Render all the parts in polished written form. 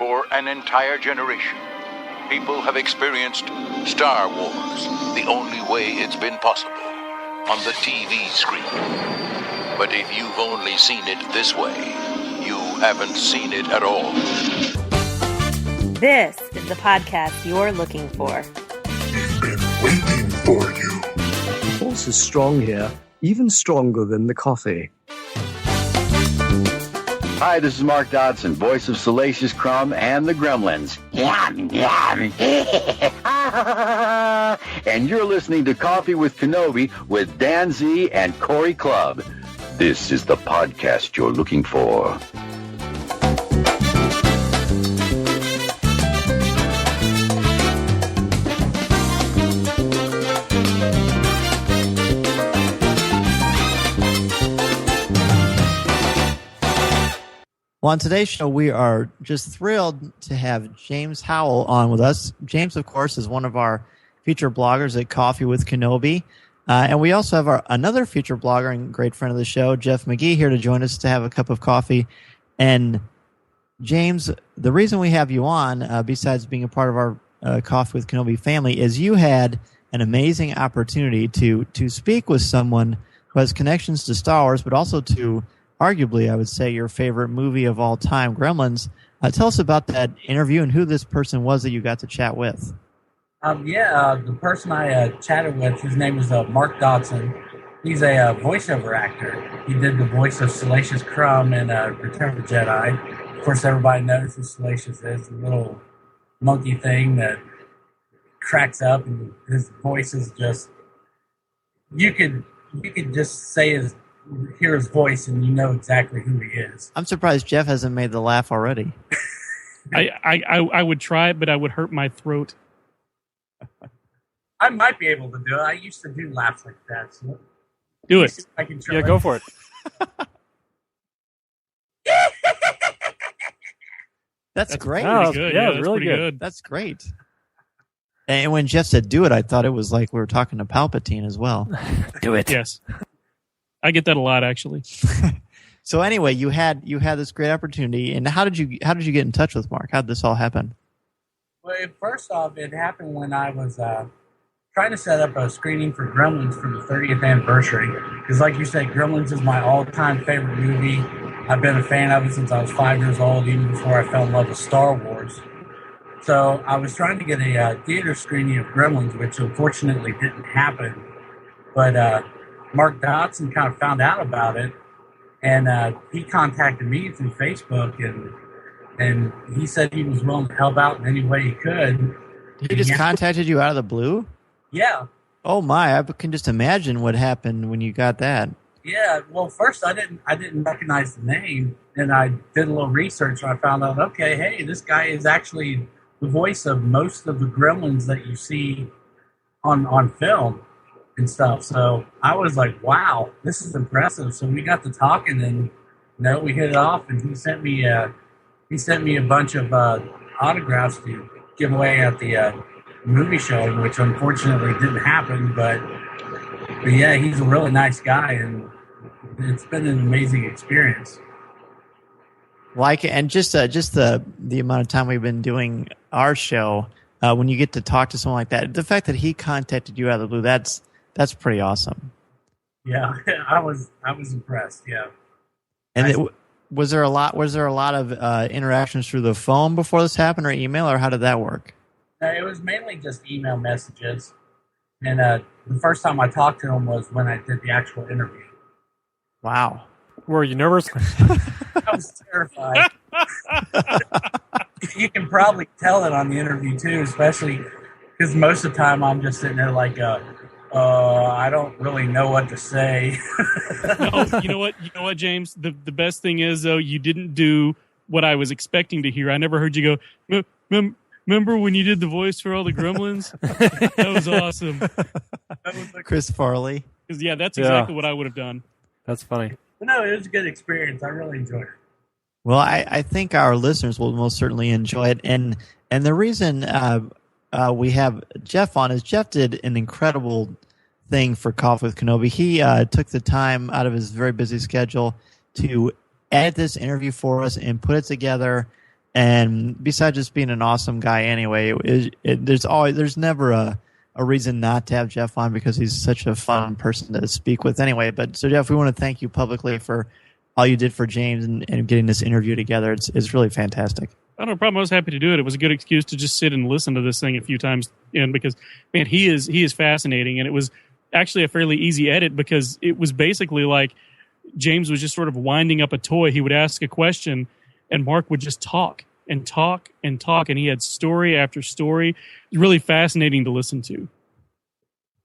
For an entire generation, people have experienced Star Wars the only way it's been possible, on the TV screen. But if you've only seen it this way, you haven't seen it at all. This is the podcast you're looking for. We've been waiting for you. The force is strong here, even stronger than the coffee. Hi, this is Mark Dodson, voice of Salacious Crumb and the Gremlins. Yum, yum. And you're listening to Coffee with Kenobi with Dan Z and Corey Clubb. This is the podcast you're looking for. Well, on today's show, we are just thrilled to have James Howell on with us. James, of course, is one of our featured bloggers at Coffee with Kenobi. And we also have another featured blogger and great friend of the show, Jeff McGee, here to join us to have a cup of coffee. And James, the reason we have you on, besides being a part of our Coffee with Kenobi family, is you had an amazing opportunity to speak with someone who has connections to Star Wars, but also to arguably, I would say, your favorite movie of all time, Gremlins. Tell us about that interview and who this person was that you got to chat with. The person I chatted with, his name is Mark Dodson. He's a voiceover actor. He did the voice of Salacious Crumb in Return of the Jedi. Of course, everybody knows who Salacious is, the little monkey thing that cracks up, and his voice is just, you could just hear his voice and you know exactly who he is. I'm surprised Jeff hasn't made the laugh already. I would try it, but I would hurt my throat. I might be able to do it. I used to do laughs like that. So do it. I can try. Yeah, go for it. That's great. Pretty good. Yeah, that's really pretty good. That's great. And when Jeff said do it, I thought it was like we were talking to Palpatine as well. Do it. Yes. I get that a lot, actually. So anyway, you had this great opportunity, and how did you get in touch with Mark? How did this all happen? Well, first off, it happened when I was trying to set up a screening for Gremlins for the 30th anniversary. Because like you said, Gremlins is my all-time favorite movie. I've been a fan of it since I was 5 years old, even before I fell in love with Star Wars. So I was trying to get a theater screening of Gremlins, which unfortunately didn't happen. But Mark Dodson kind of found out about it, and he contacted me through Facebook, and he said he was willing to help out in any way he could. He just contacted you out of the blue? Yeah. Oh my! I can just imagine what happened when you got that. Yeah. Well, first I didn't recognize the name, and I did a little research, and I found out, okay, hey, this guy is actually the voice of most of the Gremlins that you see on film and stuff. So I was like, wow, this is impressive. So we got to talking, and we hit it off, and he sent me a bunch of autographs to give away at the movie show, which unfortunately didn't happen. But yeah, he's a really nice guy, and it's been an amazing experience. And just the amount of time we've been doing our show, when you get to talk to someone like that, the fact that he contacted you out of the blue, that's pretty awesome. Yeah, I was impressed. Yeah. And was there a lot of interactions through the phone before this happened, or email, or how did that work? It was mainly just email messages, and the first time I talked to him was when I did the actual interview. Wow. Were you nervous? I was terrified. You can probably tell it on the interview too, especially because most of the time I'm just sitting there like, I don't really know what to say. No, you know what, James? The best thing is, though, you didn't do what I was expecting to hear. I never heard you go, remember when you did the voice for all the Gremlins? That was awesome. Chris Farley. Yeah, that's exactly what I would have done. That's funny. No, it was a good experience. I really enjoyed it. Well, I think our listeners will most certainly enjoy it. And the reason we have Jeff on is Jeff did an incredible thing for Coffee with Kenobi. He took the time out of his very busy schedule to edit this interview for us and put it together And besides just being an awesome guy anyway, there's never a reason not to have Jeff on because he's such a fun person to speak with anyway. But so Jeff, we want to thank you publicly for all you did for James and getting this interview together. It's really fantastic. I don't have a problem. I was happy to do it. It was a good excuse to just sit and listen to this thing a few times because, man, he is fascinating. And it was actually a fairly easy edit because it was basically like James was just sort of winding up a toy. He would ask a question and Mark would just talk and talk and talk. And he had story after story. It was really fascinating to listen to.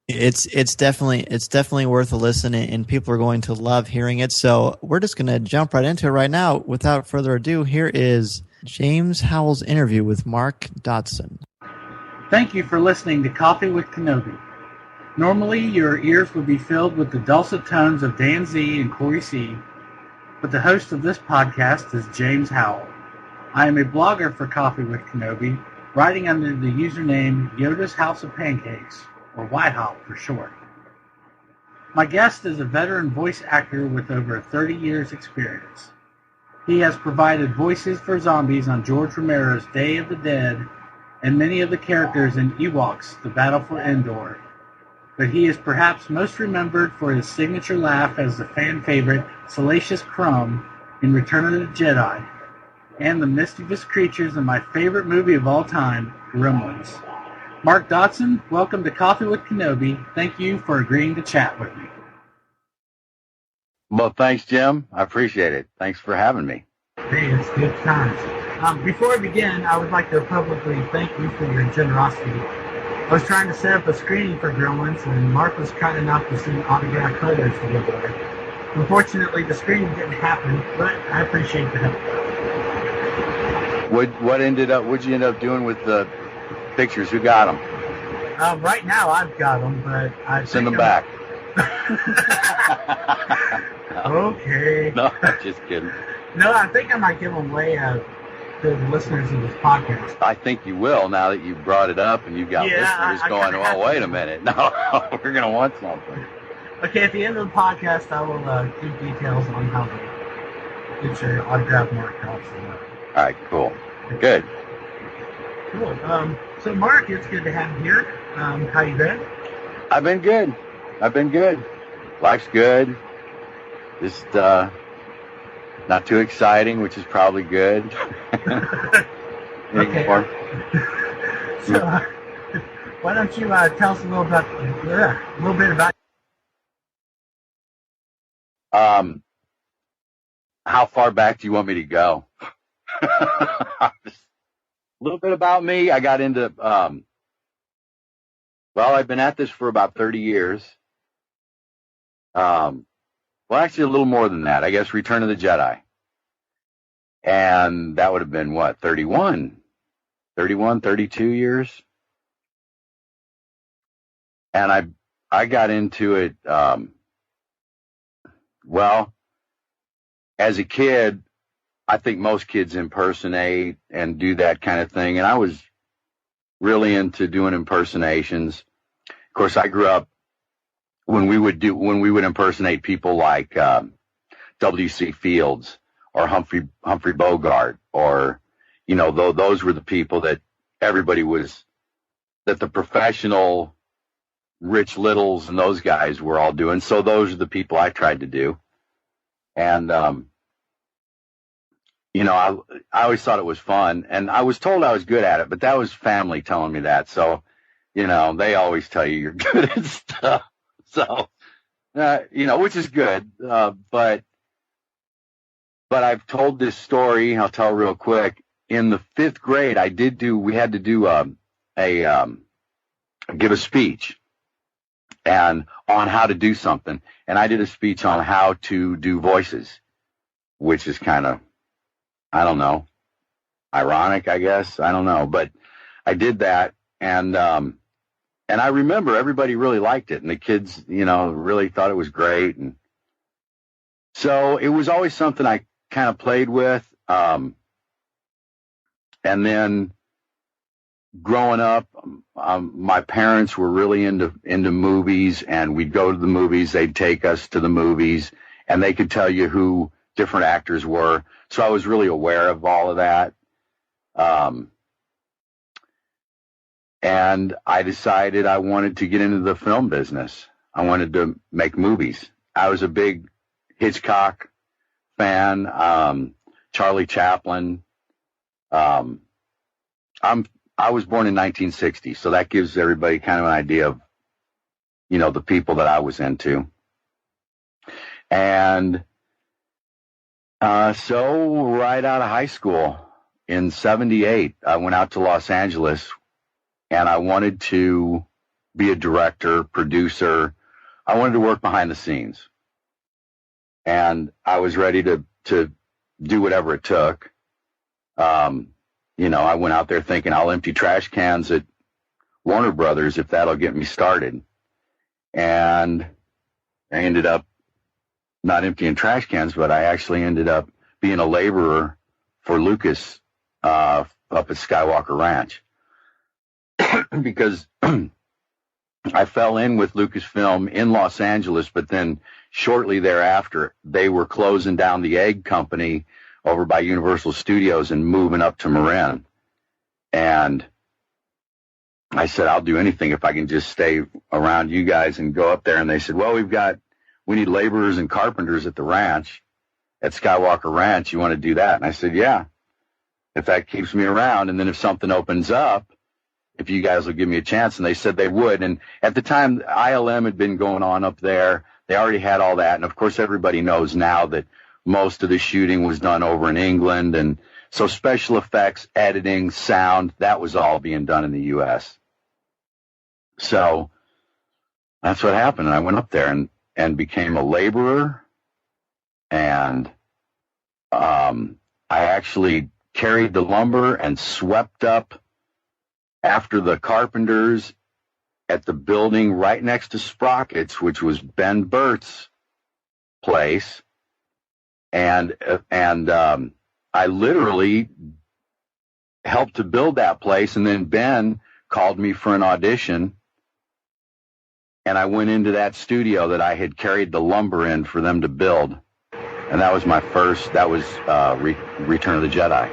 It's definitely worth a listen, and people are going to love hearing it. So we're just going to jump right into it right now. Without further ado, here is James Howell's interview with Mark Dodson. Thank you for listening to Coffee with Kenobi. Normally, your ears would be filled with the dulcet tones of Dan Z and Corey C, but the host of this podcast is James Howell. I am a blogger for Coffee with Kenobi, writing under the username Yoda's House of Pancakes, or Whitehop for short. My guest is a veteran voice actor with over 30 years experience. He has provided voices for zombies on George Romero's Day of the Dead and many of the characters in Ewoks, The Battle for Endor. But he is perhaps most remembered for his signature laugh as the fan favorite Salacious Crumb in Return of the Jedi, and the mischievous creatures in my favorite movie of all time, Gremlins. Mark Dodson, welcome to Coffee with Kenobi. Thank you for agreeing to chat with me. Well, thanks, Jim. I appreciate it. Thanks for having me. Hey, it's good times. Before I begin, I would like to publicly thank you for your generosity. I was trying to set up a screening for Gremlins, and Mark was kind enough to send autographed photos to give away. Unfortunately, the screening didn't happen, but I appreciate the help. What'd you end up doing with the pictures? Who got them? Right now, I've got them, but I send them back. Okay. No, I'm just kidding. No, I think I might give them away to the listeners of this podcast. I think you will now that you brought it up and you've got listeners going, well, wait a minute. No, we're going to want something. Okay, at the end of the podcast, I will give details on how to get your autograph Mark Dodson. All right, cool. Good. Cool. So, Mark, it's good to have you here. How you been? I've been good. Life's good. Just not too exciting, which is probably good. Okay. So, why don't you tell us a little bit about how far back do you want me to go? A little bit about me. I got into, I've been at this for about 30 years. Well, actually a little more than that. I guess Return of the Jedi. And that would have been, 32 years? And I got into it, as a kid, I think most kids impersonate and do that kind of thing. And I was really into doing impersonations. Of course, I grew up when we would impersonate people like W.C. Fields or Humphrey Bogart, or, those were the people that everybody that the professional Rich Littles and those guys were all doing. So those are the people I tried to do. And, I always thought it was fun, and I was told I was good at it, but that was family telling me that. So, they always tell you you're good at stuff. So, which is good. But I've told this story. I'll tell real quick. In the 5th grade, we had to do give a speech and on how to do something. And I did a speech on how to do voices, which is kind of, I don't know, ironic, I guess. I don't know. But I did that. And I remember everybody really liked it. And the kids, really thought it was great. And so it was always something I kind of played with. And then growing up, my parents were really into movies, and we'd go to the movies. They'd take us to the movies, and they could tell you who different actors were. So I was really aware of all of that. And I decided I wanted to get into the film business. I wanted to make movies. I was a big Hitchcock fan, Charlie Chaplin. I was born in 1960, so that gives everybody kind of an idea of, you know, the people that I was into. And so right out of high school in 78, I went out to Los Angeles, and I wanted to be a director, producer. I wanted to work behind the scenes. And I was ready to do whatever it took. You know, I went out there thinking I'll empty trash cans at Warner Brothers if that'll get me started. And I ended up not emptying trash cans, but I actually ended up being a laborer for Lucas up at Skywalker Ranch. Because I fell in with Lucasfilm in Los Angeles, but then shortly thereafter, they were closing down the egg company over by Universal Studios and moving up to Marin. And I said, I'll do anything if I can just stay around you guys and go up there. And they said, well, we need laborers and carpenters at the ranch, at Skywalker Ranch. You want to do that? And I said, yeah, if that keeps me around. And then if something opens up, if you guys will give me a chance. And they said they would. And at the time, ILM had been going on up there. They already had all that. And of course, everybody knows now that most of the shooting was done over in England. And so special effects, editing, sound, that was all being done in the U.S. So that's what happened. And I went up there and became a laborer. And I actually carried the lumber and swept up after the carpenters at the building right next to Sprockets, which was Ben Burt's place. And I literally helped to build that place. And then Ben called me for an audition. And I went into that studio that I had carried the lumber in for them to build. And that was my first, that was Return of the Jedi.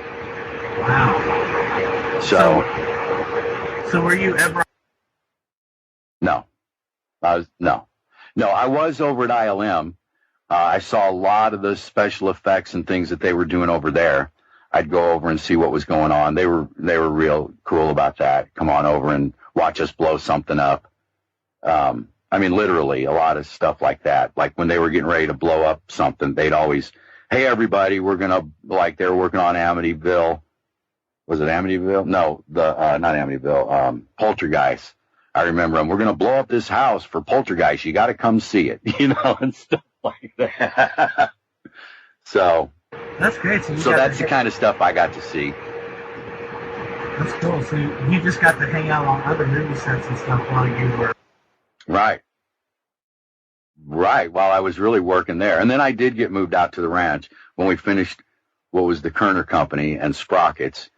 Wow. So were you ever? No. I was over at ILM. I saw a lot of the special effects and things that they were doing over there. I'd go over and see what was going on. They were real cool about that. Come on over and watch us blow something up. I mean, literally a lot of stuff like that. Like when they were getting ready to blow up something, they'd always, hey, everybody, we're going to, like they were working on Amityville. Was it Amityville? No, not Amityville, Poltergeist. I remember them. We're going to blow up this house for Poltergeist. You got to come see it, you know, and stuff like that. So that's great. So that's the kind of stuff I got to see. That's cool. So you just got to hang out on other movie sets and stuff while you were. Right. While I was really working there. And then I did get moved out to the ranch when we finished what was the Kerner Company and Sprockets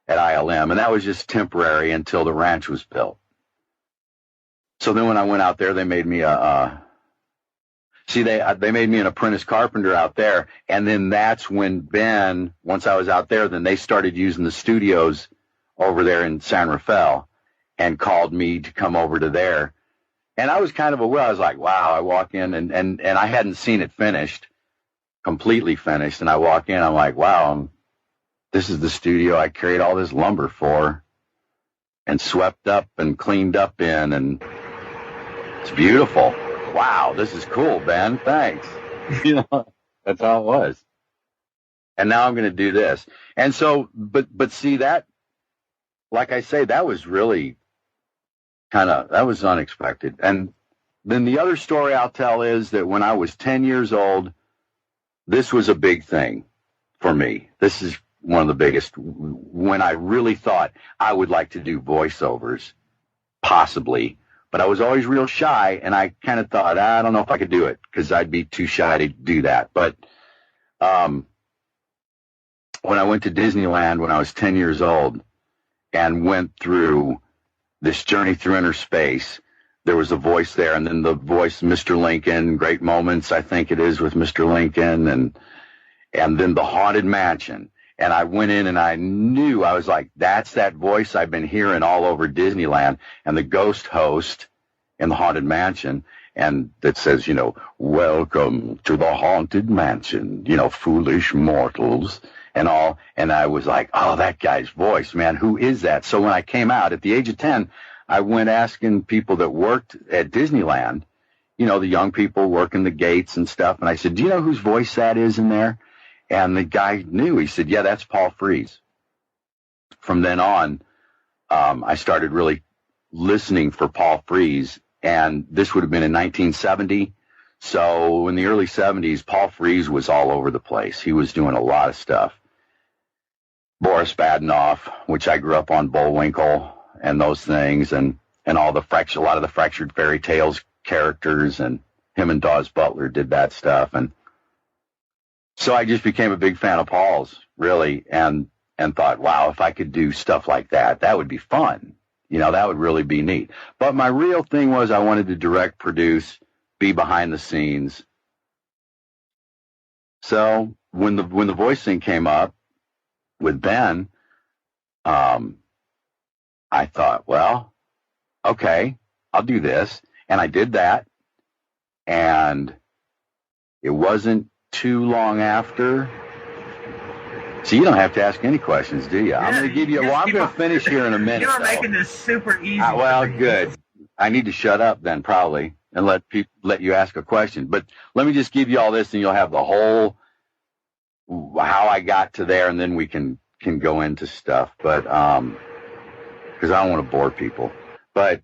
at ILM. And that was just temporary until the ranch was built. So then when I went out there, they made me they made me an apprentice carpenter out there. And then that's when Ben, once I was out there, then they started using the studios over there in San Rafael and called me to come over to there. And I was kind of I was like, wow, I walk in and I hadn't seen it completely finished. And I walk in, I'm like, wow, this is the studio I carried all this lumber for and swept up and cleaned up in. And it's beautiful. Wow, this is cool, Ben. Thanks. You know, that's how it was. And now I'm going to do this. And so, but see that, like I say, that was really that was unexpected. And then the other story I'll tell is that when I was 10 years old, this was a big thing for me. This is one of the biggest, when I really thought I would like to do voiceovers, possibly. But I was always real shy, and I kind of thought, I don't know if I could do it, because I'd be too shy to do that. But when I went to Disneyland when I was 10 years old and went through this journey through inner space, there was a voice there, and then the voice, Mr. Lincoln, Great Moments, I think it is, with Mr. Lincoln, and then the Haunted Mansion. And I went in and I knew, I was like, that's that voice I've been hearing all over Disneyland, and the ghost host in the Haunted Mansion, and that says, welcome to the Haunted Mansion, foolish mortals and all. And I was like, oh, that guy's voice, man, who is that? So when I came out at the age of 10, I went asking people that worked at Disneyland, the young people working the gates and stuff. And I said, do you know whose voice that is in there? And the guy knew. He said, yeah, that's Paul Frees. From then on, I started really listening for Paul Frees, and this would have been in 1970. So in the early 70s, Paul Frees was all over the place. He was doing a lot of stuff. Boris Badenoff, which I grew up on, Bullwinkle and those things, and all the a lot of the Fractured Fairy Tales characters, and him and Dawes Butler did that stuff. And so I just became a big fan of Paul's, really, and thought, wow, if I could do stuff like that, that would be fun. That would really be neat. But my real thing was I wanted to direct, produce, be behind the scenes. So when the voice thing came up with Ben, I thought, well, okay, I'll do this. And I did that. And it wasn't too long after. So you don't have to ask any questions, do you? I'm going to give you. Well, I'm going to finish here in a minute. You're making this super easy. Well, good. I need to shut up then, probably, and let you ask a question. But let me just give you all this, and you'll have the whole how I got to there, and then we can go into stuff. But because I don't want to bore people. But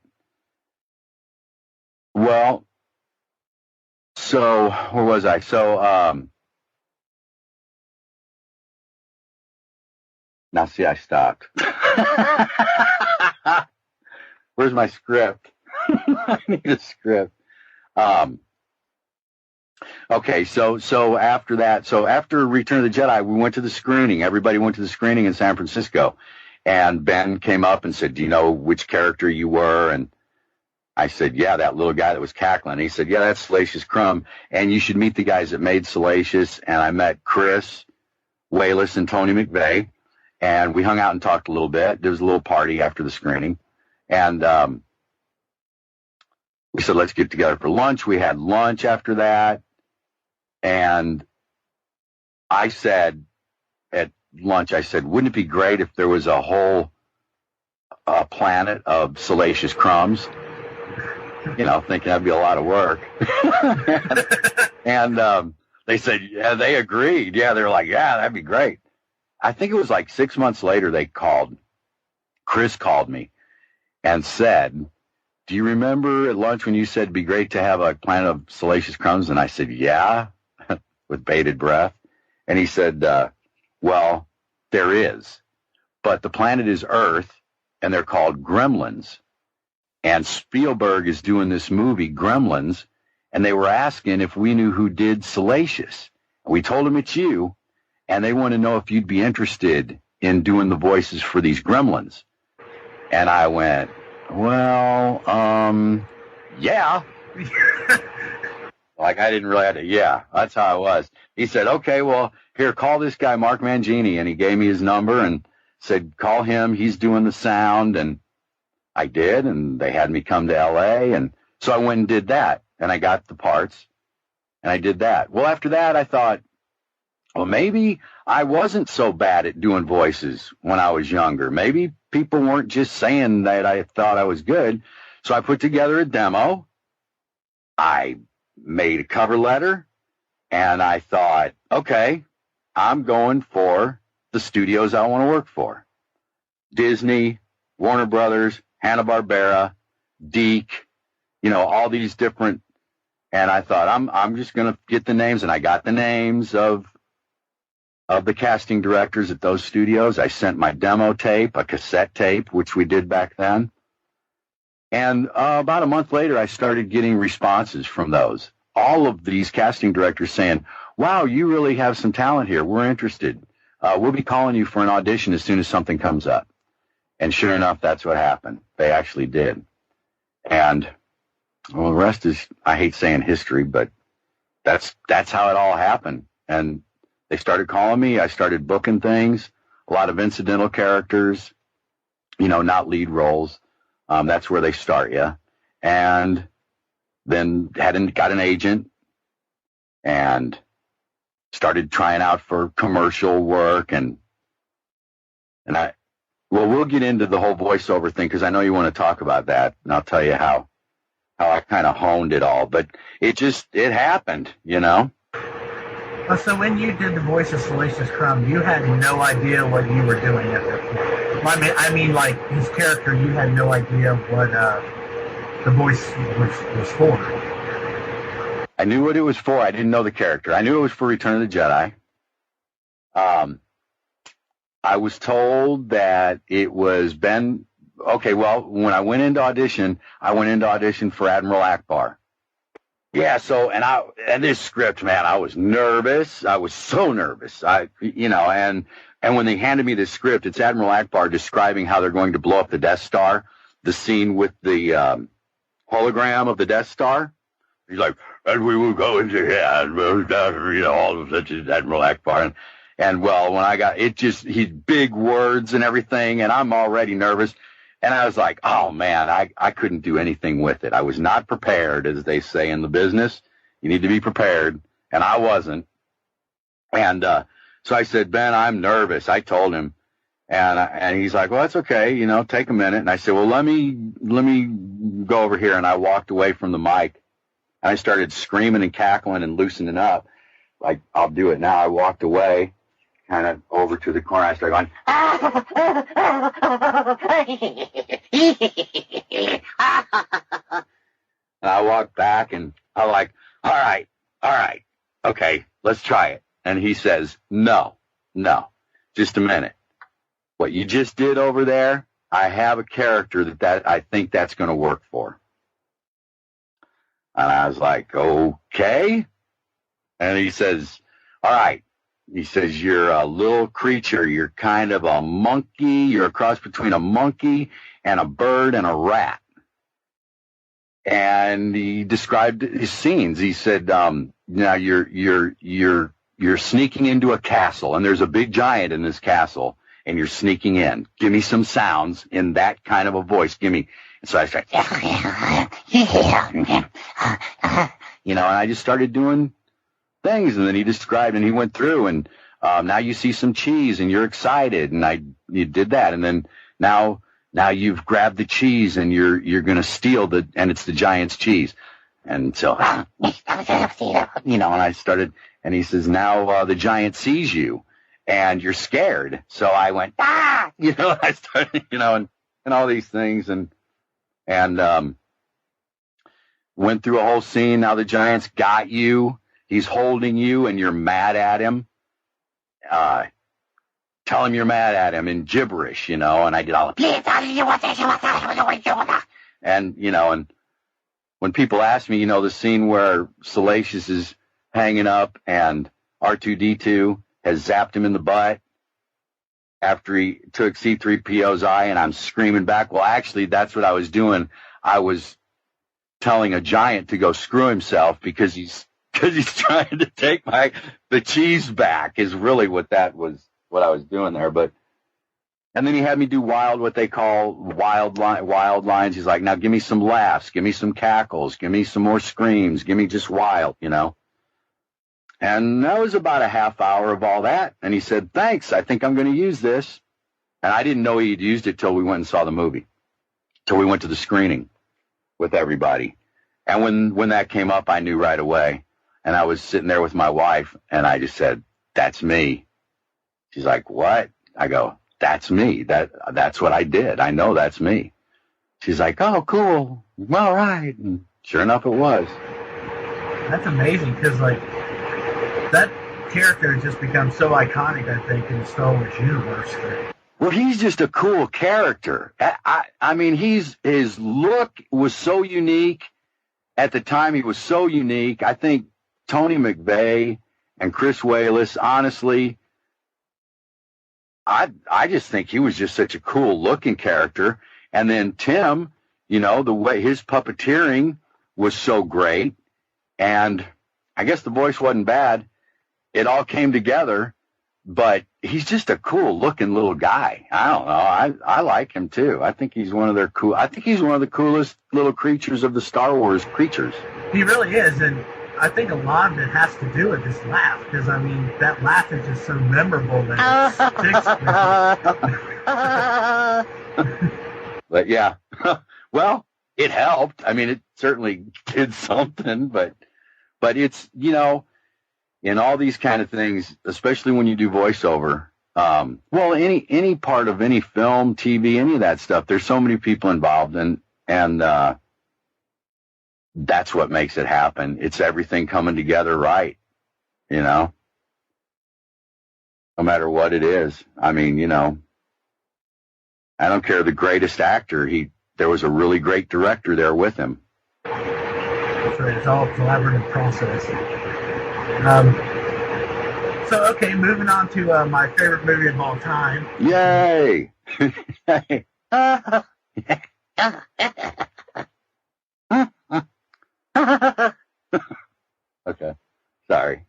well, so where was I? So now see, I stopped. Where's my script? I need a script. Okay, so after that, after Return of the Jedi, we went to the screening. Everybody went to the screening in San Francisco. And Ben came up and said, do you know which character you were? And I said, yeah, that little guy that was cackling. And he said, yeah, that's Salacious Crumb. And you should meet the guys that made Salacious. And I met Chris Wayless and Tony McVeigh. And we hung out and talked a little bit. There was a little party after the screening. And we said, let's get together for lunch. We had lunch after that. And I said at lunch, wouldn't it be great if there was a whole planet of Salacious Crumbs? Thinking that'd be a lot of work. and they said, yeah, they agreed. Yeah, they're like, yeah, that'd be great. I think it was like 6 months later they called. Chris called me and said, do you remember at lunch when you said it'd be great to have a planet of Salacious Crumbs? And I said, yeah, with bated breath. And he said, well, there is. But the planet is Earth, and they're called Gremlins. And Spielberg is doing this movie, Gremlins, and they were asking if we knew who did Salacious. We told them it's you, and they want to know if you'd be interested in doing the voices for these Gremlins. And I went, well, yeah. Like I didn't really have to, yeah, that's how I was. He said, okay, well, here, call this guy, Mark Mangini. And he gave me his number and said, call him. He's doing the sound. And I did, and they had me come to L.A., and so I went and did that, and I got the parts, and I did that. Well, after that, I thought, well, maybe I wasn't so bad at doing voices when I was younger. Maybe people weren't just saying that I thought I was good. So I put together a demo. I made a cover letter, and I thought, okay, I'm going for the studios I want to work for. Disney, Warner Brothers, Hanna-Barbera, Deke, all these different, and I thought, I'm just going to get the names, and I got the names of the casting directors at those studios. I sent my demo tape, a cassette tape, which we did back then. And about a month later, I started getting responses from those. All of these casting directors saying, wow, you really have some talent here. We're interested. We'll be calling you for an audition as soon as something comes up. And sure enough, that's what happened. They actually did. And, well, the rest is, I hate saying history, but that's how it all happened. And they started calling me. I started booking things, a lot of incidental characters, not lead roles. That's where they start you. And then got an agent and started trying out for commercial work. And we'll get into the whole voiceover thing because I know you want to talk about that. And I'll tell you how I kind of honed it all. But it happened, So when you did the voice of Salacious Crumb, you had no idea what you were doing at that point. I mean, like his character, you had no idea what the voice was for. I knew what it was for. I didn't know the character. I knew it was for Return of the Jedi. I was told that it was Ben. Okay, well, when I went into audition for Admiral Akbar. Yeah, so, and this script, man, I was nervous. I was so nervous. And when they handed me this script, it's Admiral Akbar describing how they're going to blow up the Death Star, the scene with the hologram of the Death Star. He's like, and we will go into here, and all of such as Admiral Akbar. And well, when I got it, he's big words and everything, and I'm already nervous. And I was like, oh, man, I couldn't do anything with it. I was not prepared, as they say in the business. You need to be prepared. And I wasn't. And so I said, Ben, I'm nervous. I told him. And he's like, well, that's okay. Take a minute. And I said, well, let me go over here. And I walked away from the mic. And I started screaming and cackling and loosening up. Like, I'll do it now. I walked away, kind of over to the corner. I started going, and I walked back, and I'm like, all right, okay, let's try it. And he says, no, just a minute. What you just did over there, I have a character that I think that's going to work for. And I was like, okay. And he says, all right. He says, you're a little creature. You're kind of a monkey. You're a cross between a monkey and a bird and a rat. And he described his scenes. He said, now you're sneaking into a castle, and there's a big giant in this castle, and you're sneaking in. Give me some sounds in that kind of a voice. Give me. And so I started, and I just started doing things, and then he described, and he went through, and now you see some cheese, and you're excited, and you did that, and then now you've grabbed the cheese, and you're going to steal and it's the giant's cheese, and so and I started, and he says, now the giant sees you, and you're scared, so I went I started and all these things, and went through a whole scene. Now the giant's got you. He's holding you, and you're mad at him. Tell him you're mad at him in gibberish, and I did all and and when people ask me, the scene where Salacious is hanging up and R2-D2 has zapped him in the butt after he took C-3PO's eye, and I'm screaming back. Well, actually, that's what I was doing. I was telling a giant to go screw himself because he's trying to take the cheese back is really what I was doing there. And then he had me do what they call wild lines. He's like, now give me some laughs, give me some cackles, give me some more screams, give me just wild, And that was about a half hour of all that. And he said, thanks, I think I'm going to use this. And I didn't know he'd used it till we went and saw the movie, till we went to the screening with everybody. And when that came up, I knew right away. And I was sitting there with my wife, and I just said, that's me. She's like, what? I go, that's me. That's what I did. I know that's me. She's like, oh, cool. All right. And sure enough, it was. That's amazing, because, that character has just become so iconic, I think, in the Star Wars universe. Well, he's just a cool character. I mean, his look was so unique. At the time, he was so unique. I think Tony McVeigh and Chris Wallace, honestly, I just think he was just such a cool-looking character. And then Tim, the way his puppeteering was so great. And I guess the voice wasn't bad. it all came together. But he's just a cool looking little guy. I don't know. I like him too. I think he's one of the coolest little creatures of the Star Wars creatures. He really is, and I think a lot of it has to do with his laugh, because I mean that laugh is just so memorable that it sticks. But yeah, well, it helped. I mean, it certainly did something, but it's, you know, in all these kind of things, especially when you do voiceover, well, any part of any film, TV, any of that stuff, there's so many people involved, and that's what makes it happen. It's everything coming together right, you know, no matter what it is. I mean, you know, I don't care the greatest actor. There was a really great director there with him. That's right. It's all a collaborative process. So, okay, moving on to my favorite movie of all time. Yay! Okay, sorry.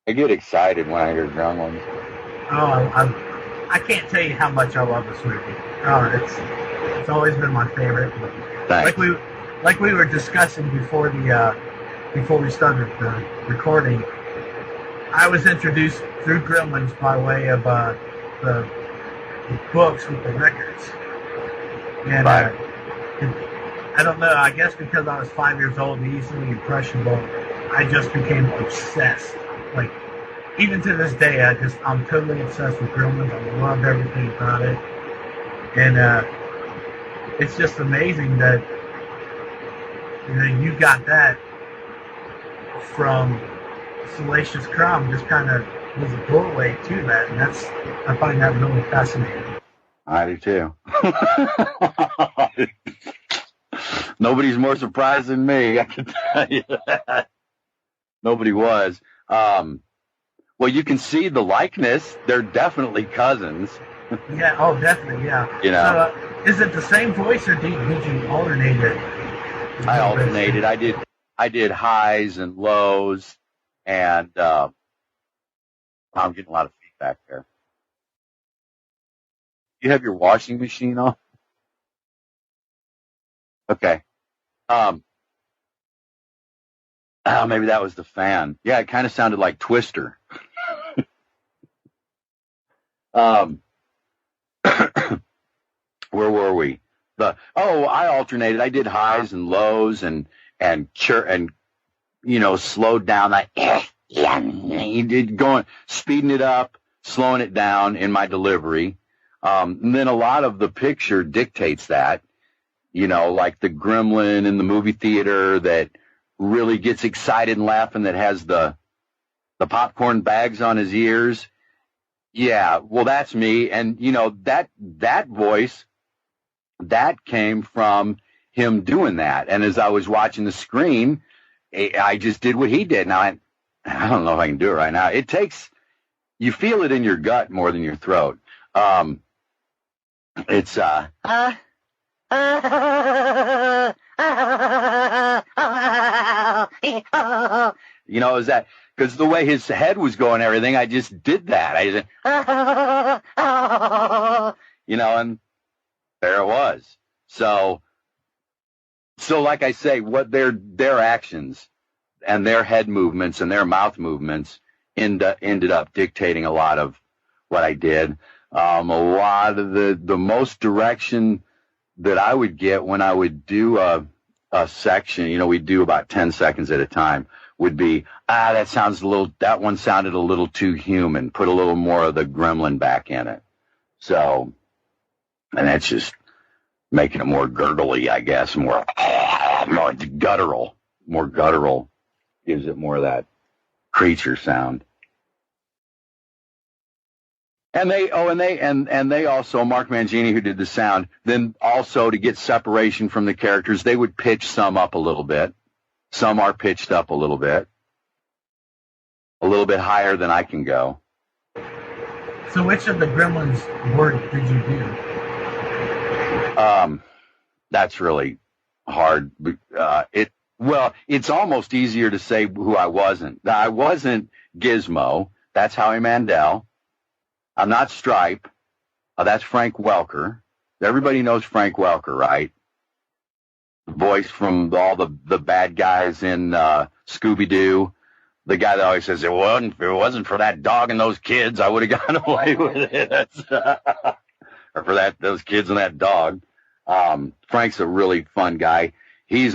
I get excited when I hear Gremlins. Oh, I can't tell you how much I love this movie. Oh, it's always been my favorite. Thanks. Like we were discussing before we started the recording. I was introduced through Gremlins by way of the books with the records, and right. I don't know. I guess because I was 5 years old and easily impressionable, I just became obsessed. Like, even to this day, I'm totally obsessed with Gremlins. I love everything about it, and it's just amazing that you got that from Salacious Crumb. Just kind of was a doorway to that, and I find that really fascinating. I do too. Nobody's more surprised than me, I can tell you that. Nobody was. Well, you can see the likeness. They're definitely cousins. Yeah, oh, definitely, yeah. You know. So, is it the same voice, or did you alternate it? I alternated. I did highs and lows, and I'm getting a lot of feedback there. You have your washing machine on? Okay. Maybe that was the fan. Yeah, it kind of sounded like Twister. Where were we? I alternated. I did highs and lows and you know, slowed down. You did speeding it up, slowing it down in my delivery. And then a lot of the picture dictates that, you know, like the gremlin in the movie theater that really gets excited and laughing, that has the popcorn bags on his ears. Yeah, well, that's me. And, you know, that voice, that came from him doing that. And as I was watching the screen, I just did what he did. Now, I don't know if I can do it right now. You feel it in your gut more than your throat. It's, you know, is that because the way his head was going and everything, I just did that. I just, you know, and there it was. So like I say, what their actions and their head movements and their mouth movements ended up dictating a lot of what I did. A lot of the most direction that I would get when I would do a section, you know, we'd do about 10 seconds at a time, would be, that one sounded a little too human. Put a little more of the gremlin back in it. So, and that's just making it more gurgly, I guess, more guttural, gives it more of that creature sound. And they also, Mark Mangini, who did the sound, then also to get separation from the characters, they would pitch some up a little bit. Some are pitched up a little bit higher than I can go. So which of the Gremlins did you do? That's really hard. It's almost easier to say who I wasn't. I wasn't Gizmo. That's Howie Mandel. I'm not Stripe. That's Frank Welker. Everybody knows Frank Welker, right? The voice from all the bad guys in Scooby-Doo. The guy that always says, if it wasn't for that dog and those kids, I would have gotten away with it. Or for those kids and that dog. Frank's a really fun guy. He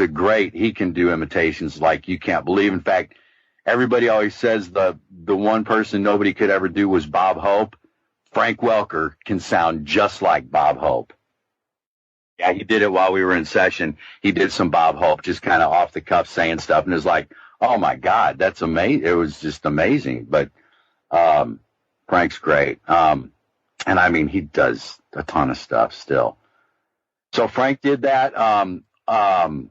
can do imitations like you can't believe. In fact, everybody always says the one person nobody could ever do was Bob Hope. Frank Welker can sound just like Bob Hope. Yeah, he did it while we were in session. He did some Bob Hope, just kind of off the cuff saying stuff, and it was like, oh my God, that's amazing. It was just amazing. But Frank's great. And I mean, he does a ton of stuff still. So Frank did that. And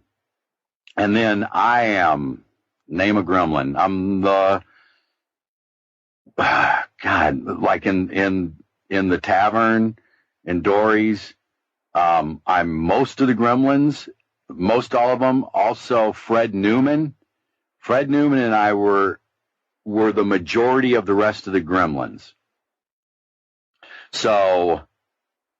then I am, name a gremlin. I'm the, God, like in the tavern, in Dory's, I'm most of the gremlins, most all of them. Also Fred Newman. Fred Newman and I were the majority of the rest of the gremlins. So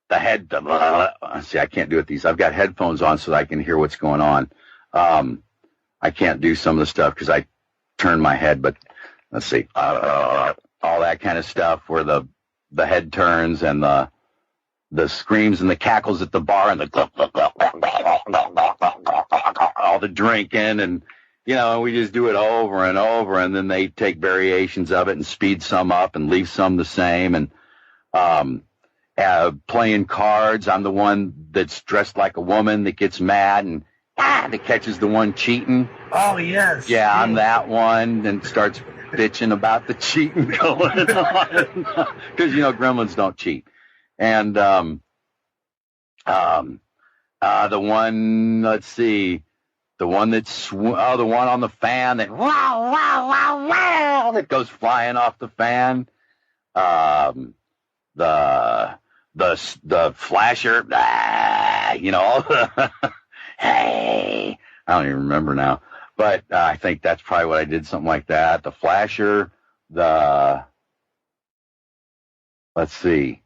see, I can't do it. I've got headphones on so that I can hear what's going on. I can't do some of the stuff because I turn my head, but let's see, all that kind of stuff where the head turns and the screams and the cackles at the bar and all the drinking and, we just do it over and over, and then they take variations of it and speed some up and leave some the same. And playing cards, I'm the one that's dressed like a woman that gets mad and that catches the one cheating. Oh, yes. Yeah, I'm that one and starts bitching about the cheating going on. Because, gremlins don't cheat. And the one, let's see, the one that's the one on the fan that wow wow wow wow that goes flying off the fan. The flasher, hey, I don't even remember now, but I think that's probably what I did, something like that. The flasher, let's see,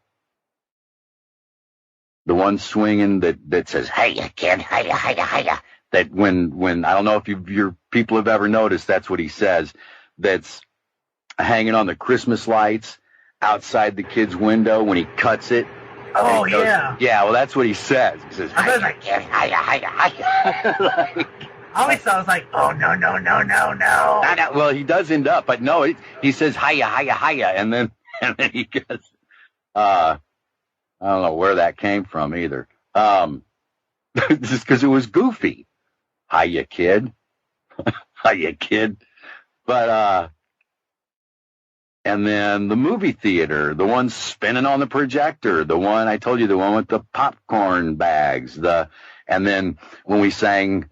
the one swinging that says, hey, kid, hiya, hiya, hiya. That when I don't know if your people have ever noticed, that's what he says. That's hanging on the Christmas lights outside the kid's window when he cuts it. Oh, yeah. Yeah, well, that's what he says. He says, hiya, kid, hiya, hiya, hiya. I always thought, I was like, oh, no. Well, he does end up, but no, he says, hiya, hiya, hiya, and then he goes, I don't know where that came from either. Just because it was goofy. Hiya, kid. Hiya, kid. But, and then the movie theater, the one spinning on the projector, the one I told you, the one with the popcorn bags, and then when we sang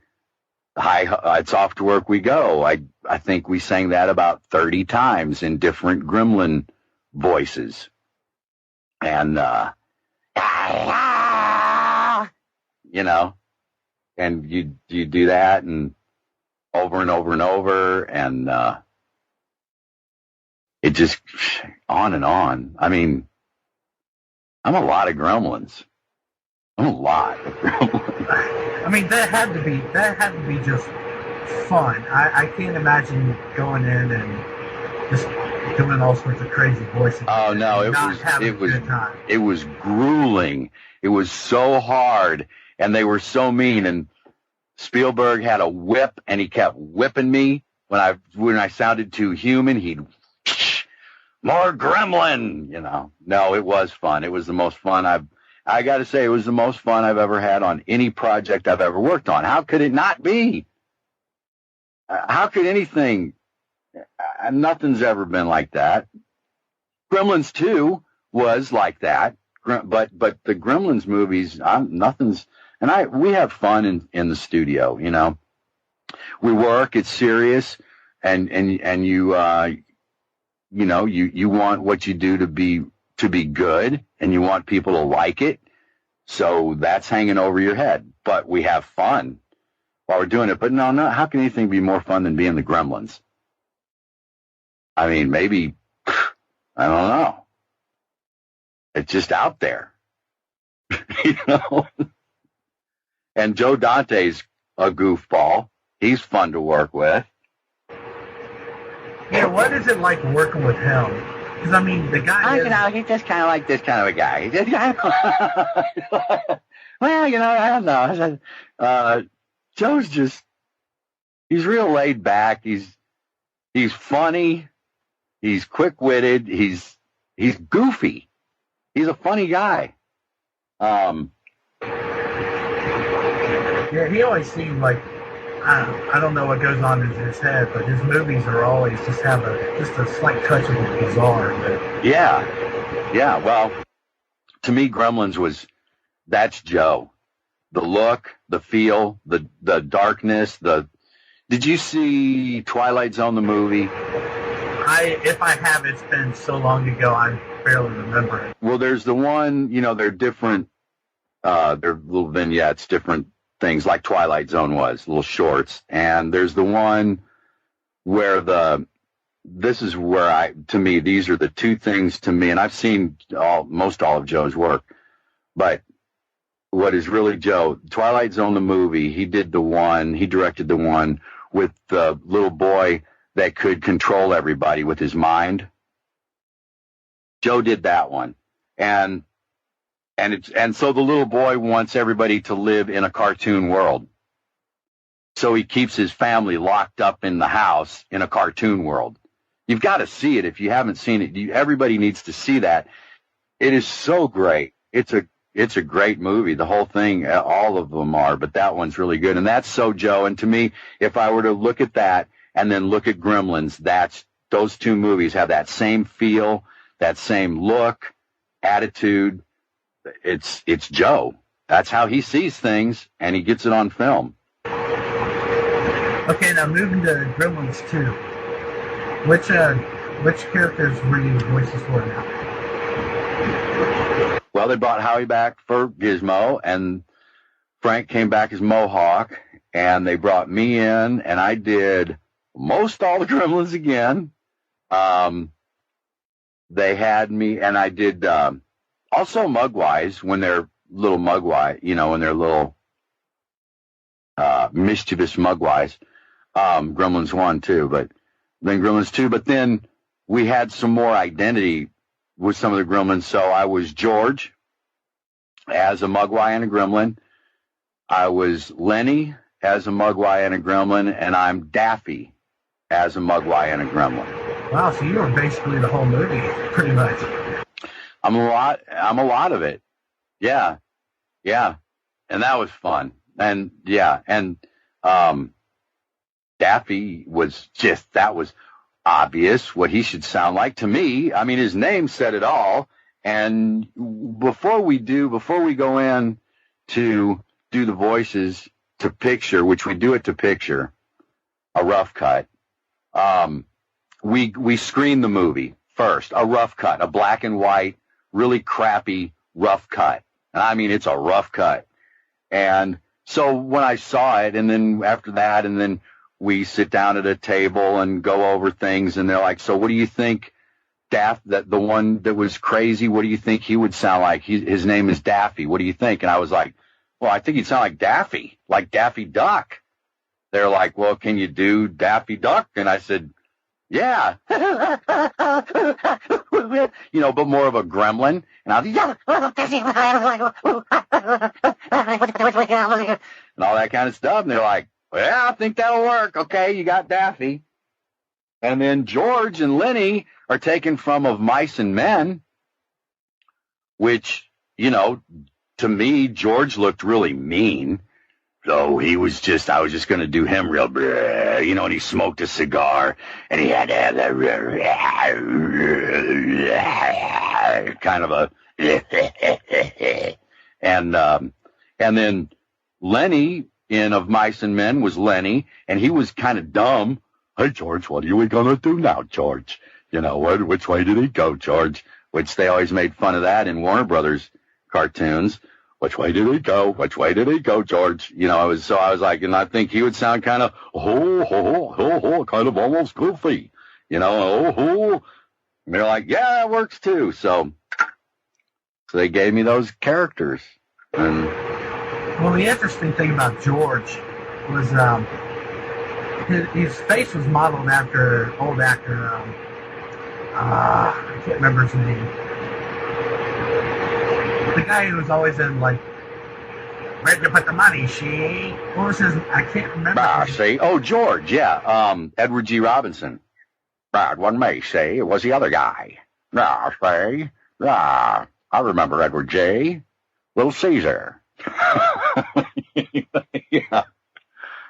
Hi, It's Off to Work We Go, I think we sang that about 30 times in different gremlin voices. And, and you do that and over and over and over, and it just on and on. I mean, I'm a lot of gremlins. I'm a lot of gremlins. I mean, that had to be just fun. I can't imagine going in and just doing all sorts of crazy voices. Oh no, it was grueling. It was so hard, and they were so mean. And Spielberg had a whip, and he kept whipping me when I sounded too human. He'd more gremlin, No, it was fun. It was the most fun I got to say, it was the most fun I've ever had on any project I've ever worked on. How could it not be? How could anything? Nothing's ever been like that. Gremlins 2 was like that, but the Gremlins movies, nothing's. And we have fun in the studio. We work. It's serious, and you you want what you do to be good, and you want people to like it. So that's hanging over your head. But we have fun while we're doing it. But no, how can anything be more fun than being the Gremlins? I mean, maybe, I don't know. It's just out there, you know? And Joe Dante's a goofball. He's fun to work with. Yeah, what is it like working with him? Because, I mean, the guy You know, he's just kind of like this kind of a guy. He's just kind of, well, you know, I don't know. Joe's just, he's real laid back. He's funny. He's quick-witted. He's goofy. He's a funny guy. Yeah, he always seemed like, I don't know what goes on in his head, but his movies are always just have just a slight touch of bizarre. But Yeah. Well, to me, Gremlins that's Joe. The look, the feel, the darkness. Did you see Twilight Zone, the movie? If I have, it's been so long ago, I barely remember it. Well, there's the one, you know, they're different. They're little vignettes, different things like Twilight Zone was, little shorts. And there's the one where this is where to me, these are the two things to me, and I've seen most all of Joe's work, but what is really Joe, Twilight Zone, the movie, he directed the one with the little boy that could control everybody with his mind. Joe did that one. And so the little boy wants everybody to live in a cartoon world. So he keeps his family locked up in the house in a cartoon world. You've got to see it. If you haven't seen it, everybody needs to see that. It is so great. It's a great movie. The whole thing, all of them are, but that one's really good. And that's so Joe. And to me, if I were to look at that and then look at Gremlins, those two movies have that same feel, that same look, attitude. It's Joe. That's how he sees things, and he gets it on film. Okay, now moving to Gremlins 2. Which characters were you voices for now? Well, they brought Howie back for Gizmo, and Frank came back as Mohawk, and they brought me in, and I did most all the Gremlins again. They had me, and I did also Mugwise when they're little Mugwise, you know, when they're little mischievous Mugwise. Gremlins 1 too, but then Gremlins 2. But then we had some more identity with some of the Gremlins. So I was George as a Mugwai and a Gremlin. I was Lenny as a Mugwai and a Gremlin, and I'm Daffy as a Mugwai and a Gremlin. Wow, so you were basically the whole movie, pretty much. I'm a lot of it. Yeah. And that was fun. And yeah, and Daffy was that was obvious what he should sound like to me. I mean, his name said it all. And before we go in to do the voices to picture, which we do it to picture, a rough cut, we screen the movie first, a rough cut, a black and white, really crappy rough cut. And I mean, it's a rough cut. And so when I saw it, and then after that, and then we sit down at a table and go over things, and they're like, so what do you think, the one that was crazy, what do you think he would sound like? His name is Daffy. What do you think? And I was like, well, I think he'd sound like Daffy Duck. They're like, well, can you do Daffy Duck? And I said, yeah. You know, but more of a gremlin. And I was, and all that kind of stuff. And they're like, well, I think that'll work. Okay, you got Daffy. And then George and Lenny are taken from Of Mice and Men, which, you know, to me, George looked really mean. So I was just going to do him real, you know, and he smoked a cigar, and he had to have that kind of a, and then Lenny in Of Mice and Men was Lenny, and he was kind of dumb. Hey, George, what are we going to do now, George? You know, which way did he go, George? Which they always made fun of that in Warner Brothers cartoons. Which way did he go? Which way did he go, George? You know, I was like, and I think he would sound kind of, kind of almost goofy, you know, and they're like, yeah, that works too. So they gave me those characters. And well, the interesting thing about George was his face was modeled after old actor. I can't remember his name. The guy who was always in, like, where'd you put the money, she? What was his? I can't remember. See, George, yeah, Edward G. Robinson. It wasn't me, see, it was the other guy. See, I remember Edward J. Little Caesar.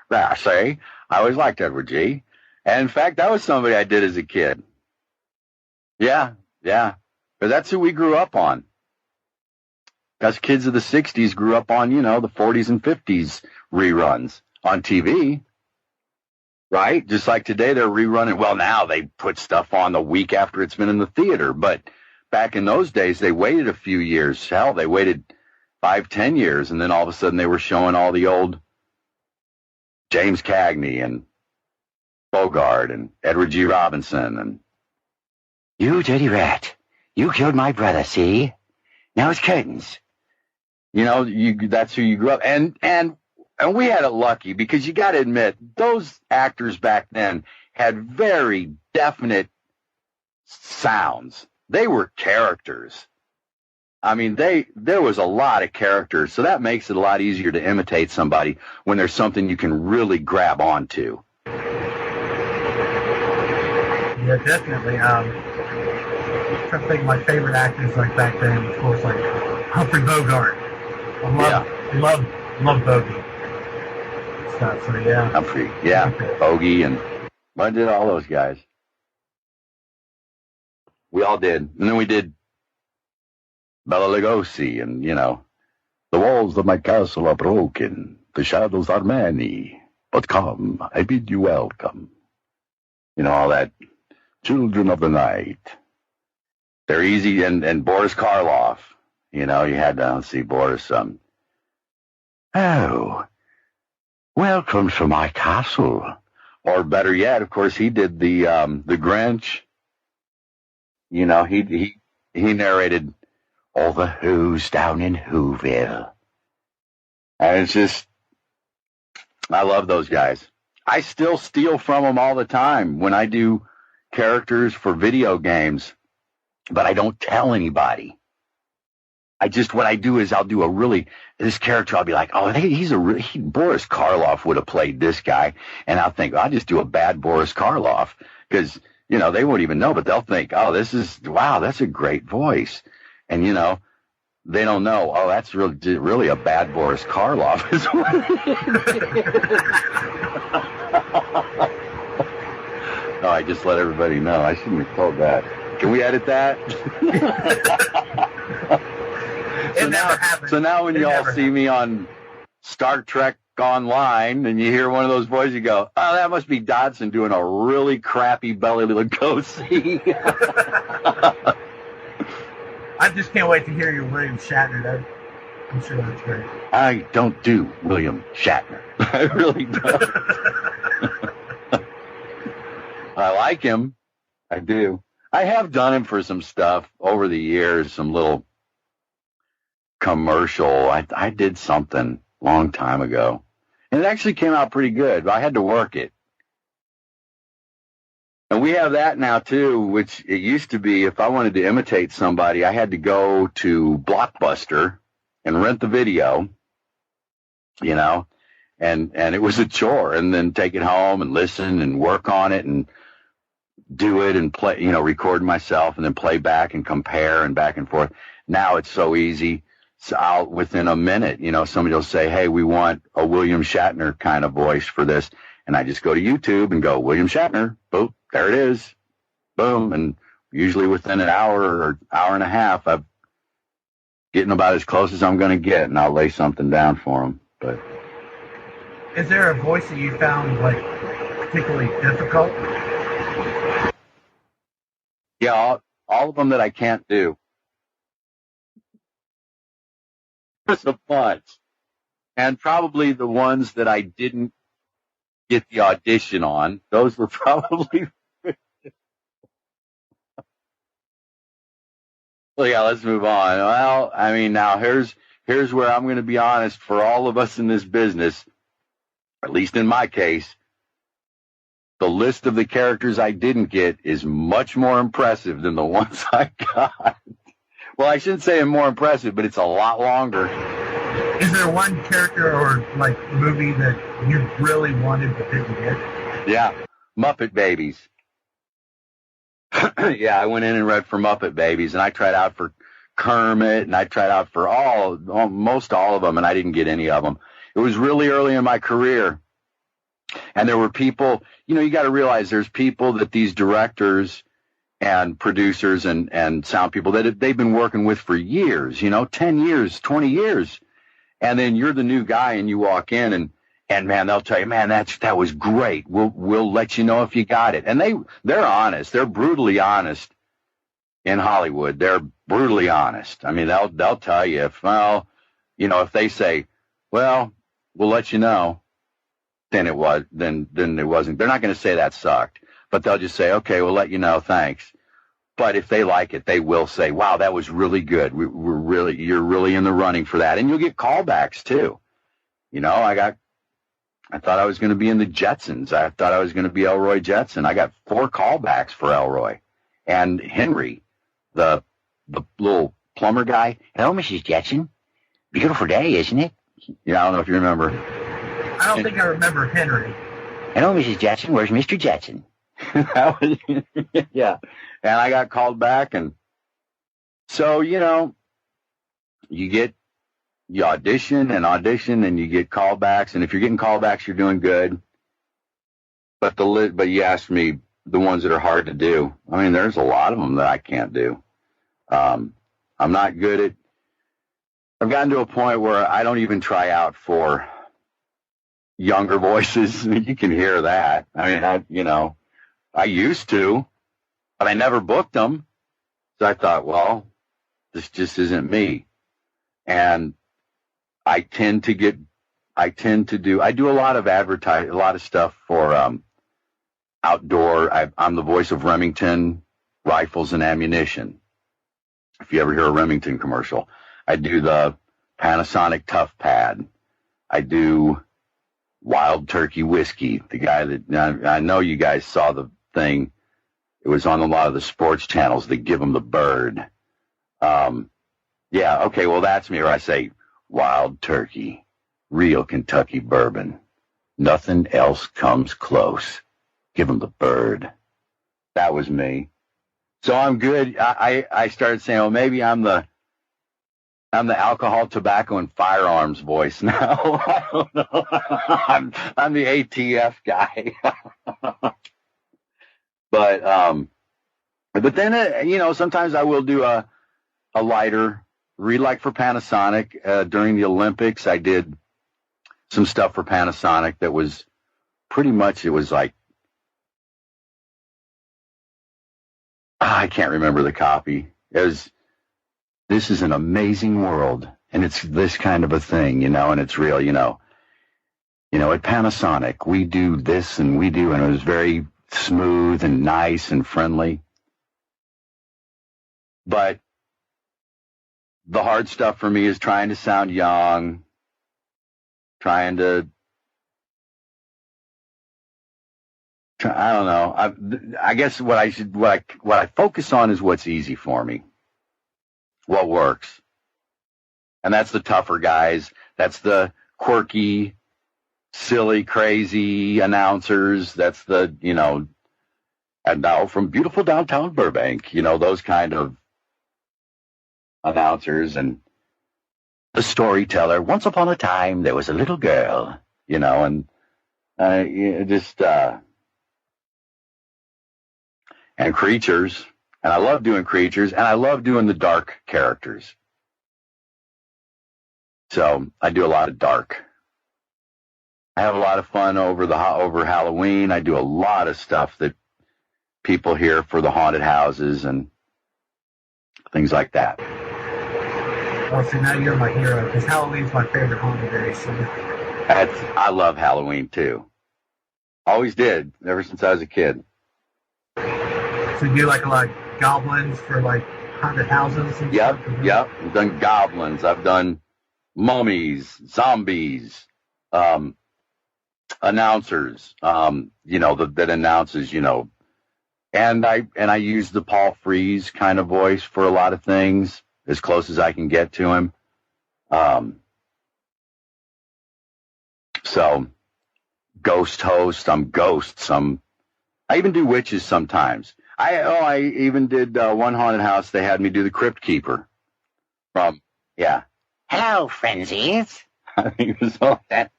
Yeah. See, I always liked Edward G. And in fact, that was somebody I did as a kid. Yeah. But that's who we grew up on. Us kids of the 60s grew up on, you know, the 40s and 50s reruns on TV. Right? Just like today, they're rerunning. Well, now they put stuff on the week after it's been in the theater. But back in those days, they waited a few years. Hell, they waited 5-10 years. And then all of a sudden, they were showing all the old James Cagney and Bogart and Edward G. Robinson. And you dirty rat. You killed my brother, see? Now it's curtains. You know, that's who you grew up. And we had it lucky because you got to admit, those actors back then had very definite sounds. They were characters. I mean, there was a lot of characters, so that makes it a lot easier to imitate somebody when there's something you can really grab onto. Yeah, definitely. I'm trying to think of my favorite actors like back then, of course, like Humphrey Bogart. I love Bogey. So yeah. Humphrey, yeah, Bogey, and I did all those guys. We all did. And then we did Bela Lugosi, and, you know, the walls of my castle are broken, the shadows are many, but come, I bid you welcome. You know, all that. Children of the night. They're easy, and Boris Karloff. You know, you had to see Boris. Oh, welcome to my castle. Or better yet, of course, he did the Grinch. You know, he narrated all the Who's down in Whoville. And it's just, I love those guys. I still steal from them all the time when I do characters for video games, but I don't tell anybody. What I do is I'll do this character, I'll be like, oh, Boris Karloff would have played this guy. And I'll think, I'll just do a bad Boris Karloff because, you know, they won't even know, but they'll think, oh, that's a great voice. And, you know, they don't know, oh, that's really a bad Boris Karloff. Oh, I just let everybody know. I shouldn't have told that. Can we edit that? So now when you all see me on Star Trek Online and you hear one of those voices, you go, oh, that must be Dodson doing a really crappy Bela Lugosi. I just can't wait to hear your William Shatner. I'm sure that's great. I don't do William Shatner. I really don't. I like him. I do. I have done him for some stuff over the years, some little commercial. I did something a long time ago. And it actually came out pretty good, but I had to work it. And we have that now, too, which it used to be if I wanted to imitate somebody, I had to go to Blockbuster and rent the video, you know, and it was a chore, and then take it home and listen and work on it and do it and play, you know, record myself and then play back and compare and back and forth. Now it's so easy. So within a minute, you know, somebody will say, hey, we want a William Shatner kind of voice for this. And I just go to YouTube and go, William Shatner. Boom, there it is. Boom. And usually within an hour or hour and a half, I'm getting about as close as I'm going to get, and I'll lay something down for them. But is there a voice that you found, like, particularly difficult? Yeah, all of them that I can't do. There's a bunch. And probably the ones that I didn't get the audition on, those were probably Well, yeah, let's move on. Well, I mean, now here's where I'm going to be honest for all of us in this business, at least in my case. The list of the characters I didn't get is much more impressive than the ones I got. Well, I shouldn't say more impressive, but it's a lot longer. Is there one character or like movie that you really wanted but didn't get? Yeah, Muppet Babies. Yeah, I went in and read for Muppet Babies, and I tried out for Kermit, and I tried out for most all of them, and I didn't get any of them. It was really early in my career. And there were people, you got to realize there's people that these directors and producers and sound people that they've been working with for years, 10 years, 20 years. And then you're the new guy and you walk in and man, they'll tell you, man, that was great. We'll let you know if you got it. And they're honest. They're brutally honest in Hollywood. They're brutally honest. I mean, they'll tell you if they say, well, we'll let you know. Then it wasn't. They're not going to say that sucked, but they'll just say, okay, we'll let you know. Thanks. But if they like it, they will say, wow, that was really good. You're really in the running for that. And you'll get callbacks too. I thought I was going to be in the Jetsons. I thought I was going to be Elroy Jetson. I got 4 callbacks for Elroy and Henry, the little plumber guy. Hello, Mrs. Jetson. Beautiful day, isn't it? Yeah. I don't know if you remember. I don't think I remember Henry. Hello, Mrs. Jetson. Where's Mr. Jetson? Yeah. And I got called back. And so, you audition and you get callbacks. And if you're getting callbacks, you're doing good. But you asked me the ones that are hard to do. I mean, there's a lot of them that I can't do. I'm not good at, I've gotten to a point where I don't even try out for younger voices. You can hear that. I mean, I used to, but I never booked them. So I thought, well, this just isn't me. And I do a lot of a lot of stuff for outdoor. I'm the voice of Remington rifles and ammunition. If you ever hear a Remington commercial, I do the Panasonic Tough Pad. I do Wild Turkey Whiskey, the guy that I know you guys saw the thing. It was on a lot of the sports channels that give them the bird. Yeah, okay, well, that's me. Or I say Wild Turkey, real Kentucky bourbon. Nothing else comes close. Give them the bird. That was me. So I'm good. I started saying, well, maybe I'm the alcohol, tobacco, and firearms voice now. I don't know. I'm the ATF guy. But then, sometimes I will do a lighter read, like for Panasonic. During the Olympics, I did some stuff for Panasonic that was pretty much, it was like, I can't remember the copy. It was, this is an amazing world, and it's this kind of a thing, and it's real, at Panasonic, we do this and we do, and it was very smooth and nice and friendly. But the hard stuff for me is trying to sound young, I don't know. I guess what I focus on is what's easy for me, what works. And that's the tougher guys. That's the quirky, silly, crazy announcers. That's the, and now from beautiful downtown Burbank, those kind of announcers. And the storyteller, once upon a time, there was a little girl, and creatures. And I love doing creatures, and I love doing the dark characters. So I do a lot of dark. I have a lot of fun over Halloween. I do a lot of stuff that people hear for the haunted houses and things like that. Well, so now you're my hero, because Halloween's my favorite holiday. So. I love Halloween, too. Always did, ever since I was a kid. So you do like a lot of goblins for like haunted houses. And Yep, stuff. yep. I've done goblins. I've done mummies, zombies, announcers. That announces, and I use the Paul Frees kind of voice for a lot of things, as close as I can get to him. So, ghost host. I'm ghosts. I even do witches sometimes. I even did one haunted house. They had me do the Crypt Keeper. Hello, frenzies. I think it was all that.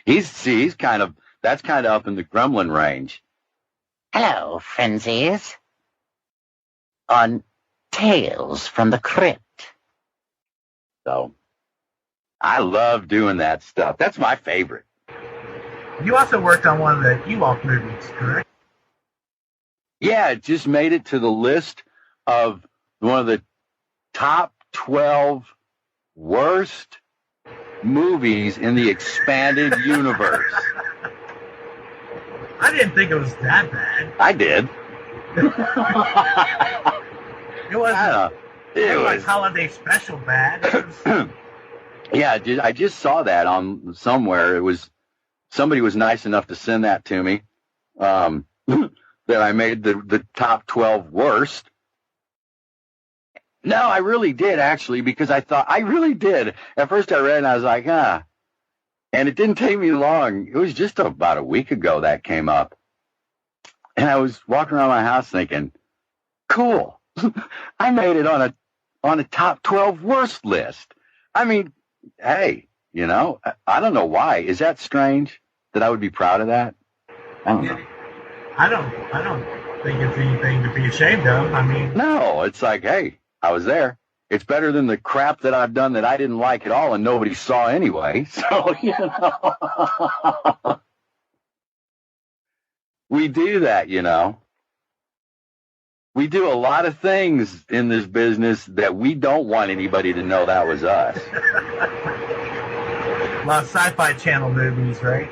He's kind of up in the gremlin range. Hello, frenzies. On Tales from the Crypt. So, I love doing that stuff. That's my favorite. You also worked on one of the Ewok movies, correct? Yeah, it just made it to the list of one of the top 12 worst movies in the expanded universe. I didn't think it was that bad. I did. It wasn't. It was like holiday special bad. Yeah, I just saw that on somewhere. Somebody was nice enough to send that to me. That I made the top 12 worst. No, I really did, actually, because I really did. At first I read it and I was like, And it didn't take me long. It was just about a week ago that came up. And I was walking around my house thinking, cool. I made it on a top 12 worst list. I mean, hey, I don't know why. Is that strange that I would be proud of that? I don't know. I don't think it's anything to be ashamed of. I mean, no, it's like, hey, I was there. It's better than the crap that I've done that I didn't like at all and nobody saw anyway. So, we do that, We do a lot of things in this business that we don't want anybody to know that was us. A lot of Sci-Fi Channel movies, right?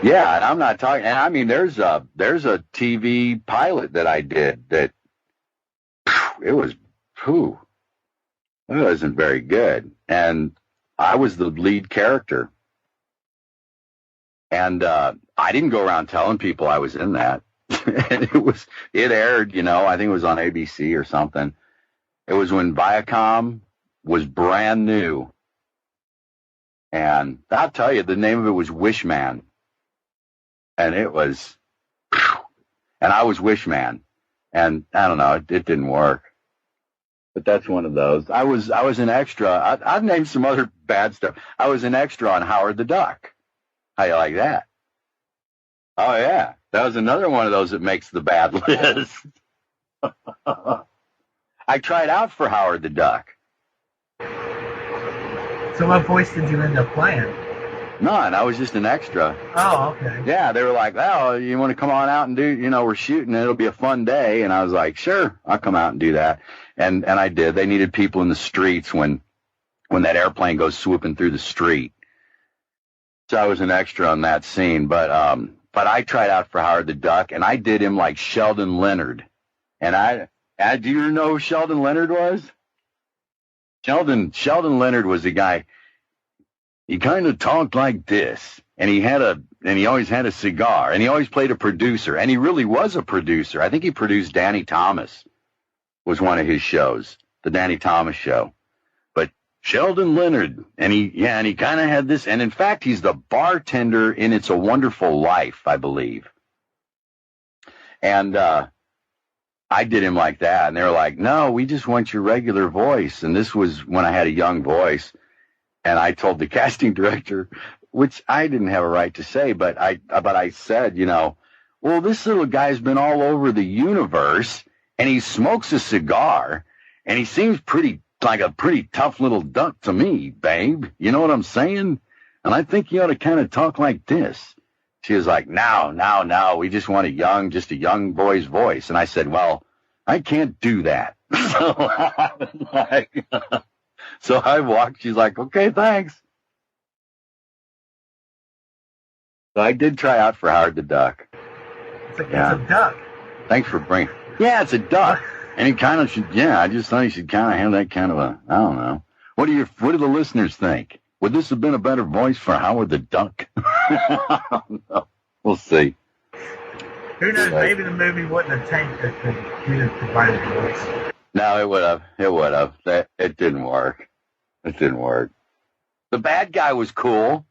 Yeah, and I'm not talking. And I mean, there's a TV pilot that I did that it wasn't very good, and I was the lead character, and I didn't go around telling people I was in that. And it aired, I think it was on ABC or something. It was when Viacom was brand new, and I'll tell you, the name of it was Wishman. And it was, and I was Wishman, and I don't know, it didn't work. But that's one of those. I was an extra. I've named some other bad stuff. I was an extra on Howard the Duck. How you like that? Oh yeah, that was another one of those that makes the bad list. I tried out for Howard the Duck. So what voice did you end up playing? None. I was just an extra. Oh, okay. Yeah, they were like, "Oh, you want to come on out and do? We're shooting. It'll be a fun day." And I was like, "Sure, I'll come out and do that." And I did. They needed people in the streets when that airplane goes swooping through the street. So I was an extra on that scene. But I tried out for Howard the Duck, and I did him like Sheldon Leonard. And do you know who Sheldon Leonard was? Sheldon Leonard was the guy. He kind of talked like this, and he always had a cigar, and he always played a producer, and he really was a producer. I think he produced Danny Thomas, was one of his shows, the Danny Thomas Show. But Sheldon Leonard, and he kind of had this, and in fact, he's the bartender in It's a Wonderful Life, I believe. And I did him like that, and they were like, "No, we just want your regular voice." And this was when I had a young voice. And I told the casting director, which I didn't have a right to say, but I said, well, this little guy's been all over the universe, and he smokes a cigar, and he seems like a pretty tough little duck to me, babe. You know what I'm saying? And I think you ought to kind of talk like this. She was like, no, we just want just a young boy's voice. And I said, well, I can't do that. So I was like... So I walked. She's like, "Okay, thanks." So I did try out for Howard the Duck. It's a duck. Thanks for bringing. Yeah, it's a duck. And he kind of should, yeah, I just thought he should kind of have that kind of a, I don't know. What do the listeners think? Would this have been a better voice for Howard the Duck? I don't know. We'll see. Who knows? Maybe the movie wouldn't have tanked it if he had provided the voice. No, it would have. It would have. It didn't work. It didn't work. The bad guy was cool.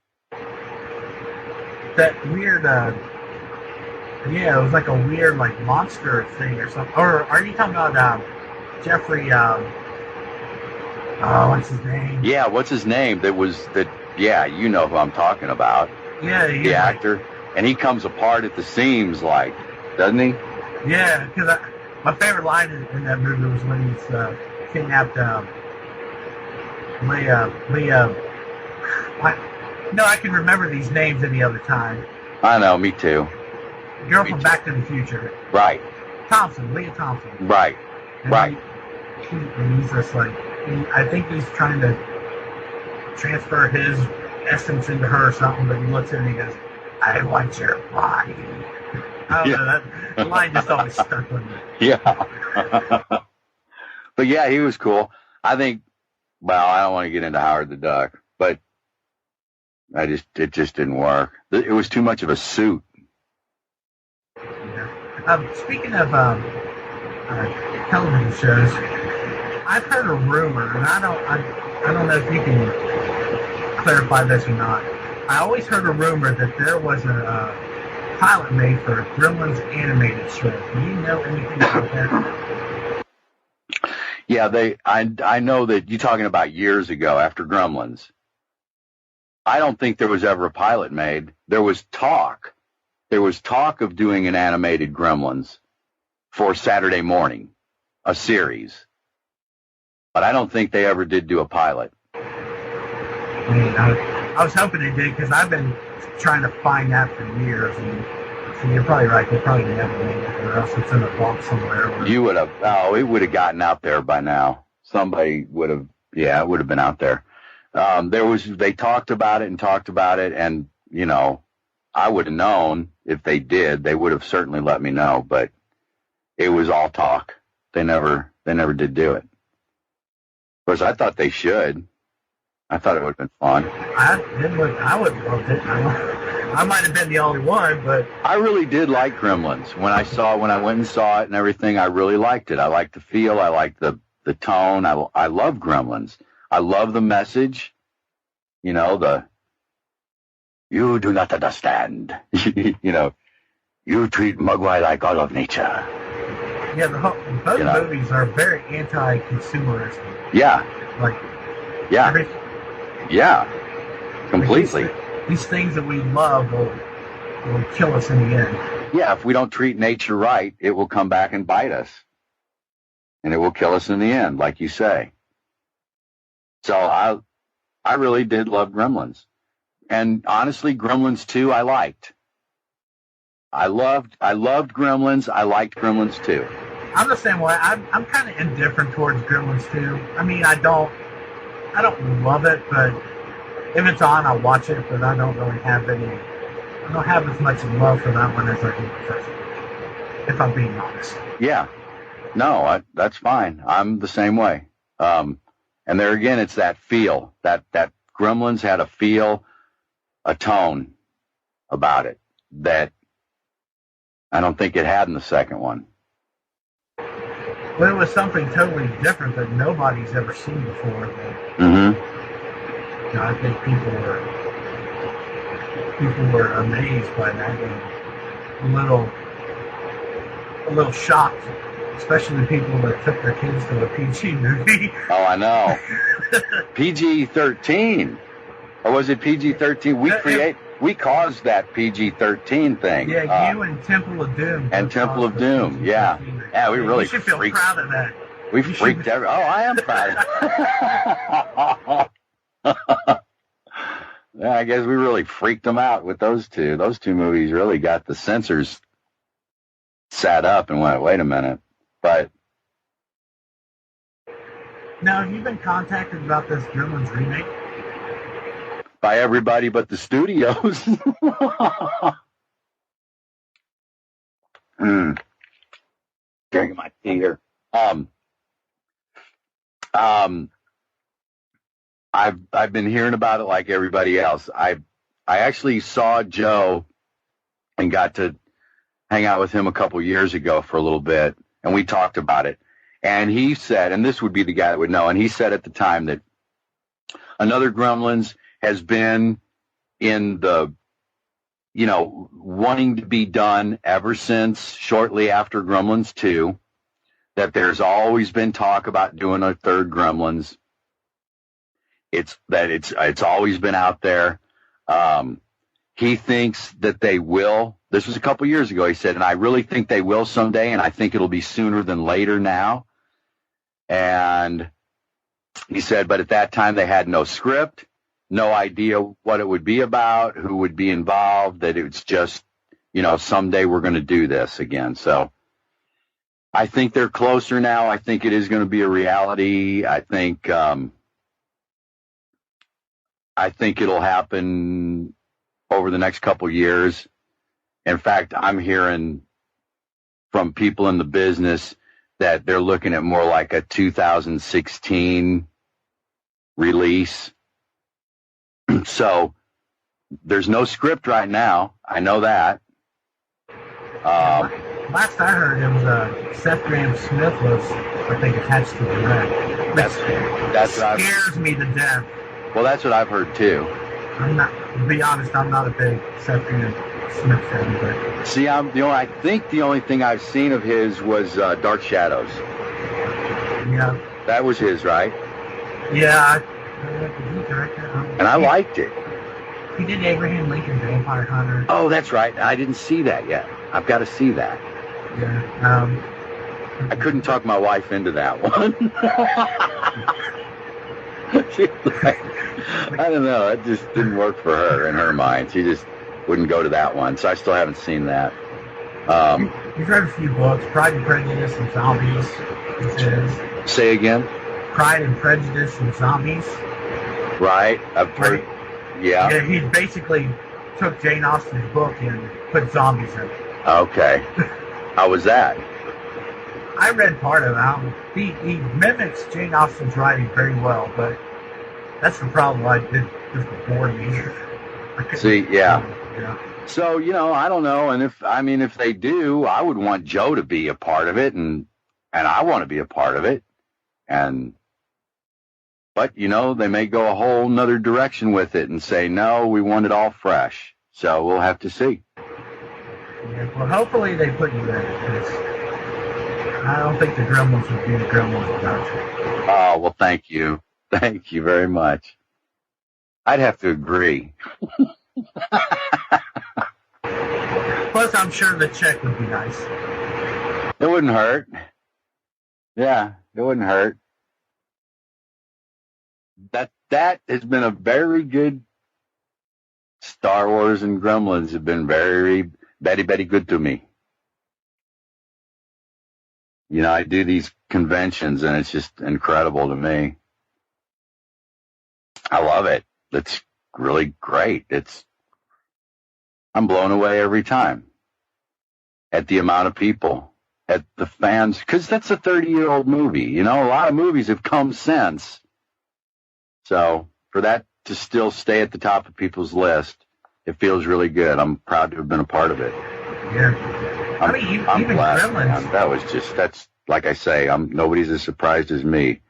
That weird, yeah, it was like a weird, like, monster thing or something. Or are you talking about Jeffrey, what's his name? Yeah, what's his name? Yeah, you know who I'm talking about. Yeah, the actor. And he comes apart at the seams, like, doesn't he? Yeah, because my favorite line in that movie was when he's kidnapped Leah. I can remember these names any other time. I know, me too. Girl from Back to the Future. Right. Leah Thompson. Right. And right. And he's just like, I think he's trying to transfer his essence into her or something, but he looks at her and he goes, I want your body. I don't know, that line just always stuck with me. Yeah. But yeah, he was cool. I think, well, I don't want to get into Howard the Duck, but it just didn't work. It was too much of a suit. Yeah. Speaking of television shows, I've heard a rumor, and I don't know if you can clarify this or not. I always heard a rumor that there was a pilot made for a Gremlins animated show. Do you know anything about that? Yeah, I know that you're talking about years ago after Gremlins. I don't think there was ever a pilot made. There was talk. There was talk of doing an animated Gremlins for Saturday morning, a series. But I don't think they ever did do a pilot. I was hoping they did because I've been trying to find that for years. And so you're probably right. They probably never made it, or else it's in a box somewhere. You would have. Oh, it would have gotten out there by now. Somebody would have. Yeah, it would have been out there. They talked about it, and you know, I would have known if they did. They would have certainly let me know, but it was all talk. They never did do it. Of course, I thought they should. I thought it would have been fun. I would have loved it. I might have been the only one, but I really did like Gremlins. When I went and saw it and everything, I really liked it. I liked the feel. I liked the tone. I love Gremlins. I love the message. You know, you do not understand. You know, you treat Mogwai like all of nature. Yeah, both movies are very anti-consumerist. Yeah. Yeah. Yeah. Completely. These things that we love will kill us in the end. Yeah, if we don't treat nature right, it will come back and bite us. And it will kill us in the end, like you say. So I really did love Gremlins. And honestly, Gremlins 2 I liked. I loved Gremlins. I liked Gremlins 2. I'm the same way. I'm kind of indifferent towards Gremlins 2. I mean, I don't love it, but if it's on, I'll watch it. But I don't have as much love for that one as I do the first one, if I'm being honest. Yeah, no, that's fine. I'm the same way. And there again, it's that feel that Gremlins had a feel, a tone about it that I don't think it had in the second one. But it was something totally different that nobody's ever seen before. I think people were amazed by that and a little shocked, especially the people that took their kids to a PG movie. Oh, I know. PG-13, or was it PG-13? We caused that PG-13 thing. Yeah, you and Temple of Doom. And Temple of Doom, yeah. Yeah, we really should feel proud of that. We freaked every... Oh, I am proud. Yeah, I guess we really freaked them out with those two. Those two movies really got the censors sat up and went, wait a minute. But now, have you been contacted about this Gremlins remake? By everybody but the studios. Drinking my tea here. I've been hearing about it like everybody else. I actually saw Joe and got to hang out with him a couple years ago for a little bit, and we talked about it. And he said, and this would be the guy that would know, and he said at the time that another Gremlins has been in the, wanting to be done ever since shortly after Gremlins 2, that there's always been talk about doing a third Gremlins. It's always been out there. He thinks that they will. This was a couple years ago, he said, and I really think they will someday, and I think it'll be sooner than later now. And he said, but at that time they had no script, no idea what it would be about, who would be involved, that it's just, someday we're going to do this again. So I think they're closer now. I think it is going to be a reality. I think it'll happen over the next couple years. In fact, I'm hearing from people in the business that they're looking at more like a 2016 release. So there's no script right now. I know that. Last I heard, it was Seth Grahame-Smith was, I think, attached to the direct. That scares me to death. Well, that's what I've heard too. To be honest, I'm not a big Seth Grahame-Smith fan. But see, I think the only thing I've seen of his was Dark Shadows. Yeah. That was his, right? Yeah. Did he direct that? And I liked it. He did Abraham Lincoln Vampire Hunter. Oh, that's right. I didn't see that yet. I've got to see that. Yeah. I couldn't talk my wife into that one. I don't know. It just didn't work for her in her mind. She just wouldn't go to that one. So I still haven't seen that. You've read a few books, Pride and Prejudice and Zombies. It says. Say again? Pride and Prejudice and Zombies. Right. I've heard. Yeah. Yeah. He basically took Jane Austen's book and put zombies in it. Okay. How was that? I read part of it. He mimics Jane Austen's writing very well, but that's the problem. It just bored me. See, yeah. So, I don't know. And if they do, I would want Joe to be a part of it, and I want to be a part of it. But they may go a whole nother direction with it and say, no, we want it all fresh. So we'll have to see. Yeah, well, hopefully they put you in it, because I don't think the Gremlins would be the Gremlins without you. Oh, well, thank you. Thank you very much. I'd have to agree. Plus, I'm sure the check would be nice. It wouldn't hurt. Yeah, it wouldn't hurt. That has been a very good Star Wars, and Gremlins have been very, very, very good to me. I do these conventions, and it's just incredible to me. I love it. It's really great. I'm blown away every time at the amount of people, at the fans, because that's a 30-year-old movie. A lot of movies have come since. So for that to still stay at the top of people's list, it feels really good. I'm proud to have been a part of it. Yeah. I'm even blessed, Gremlins. man. That's like I say, nobody's as surprised as me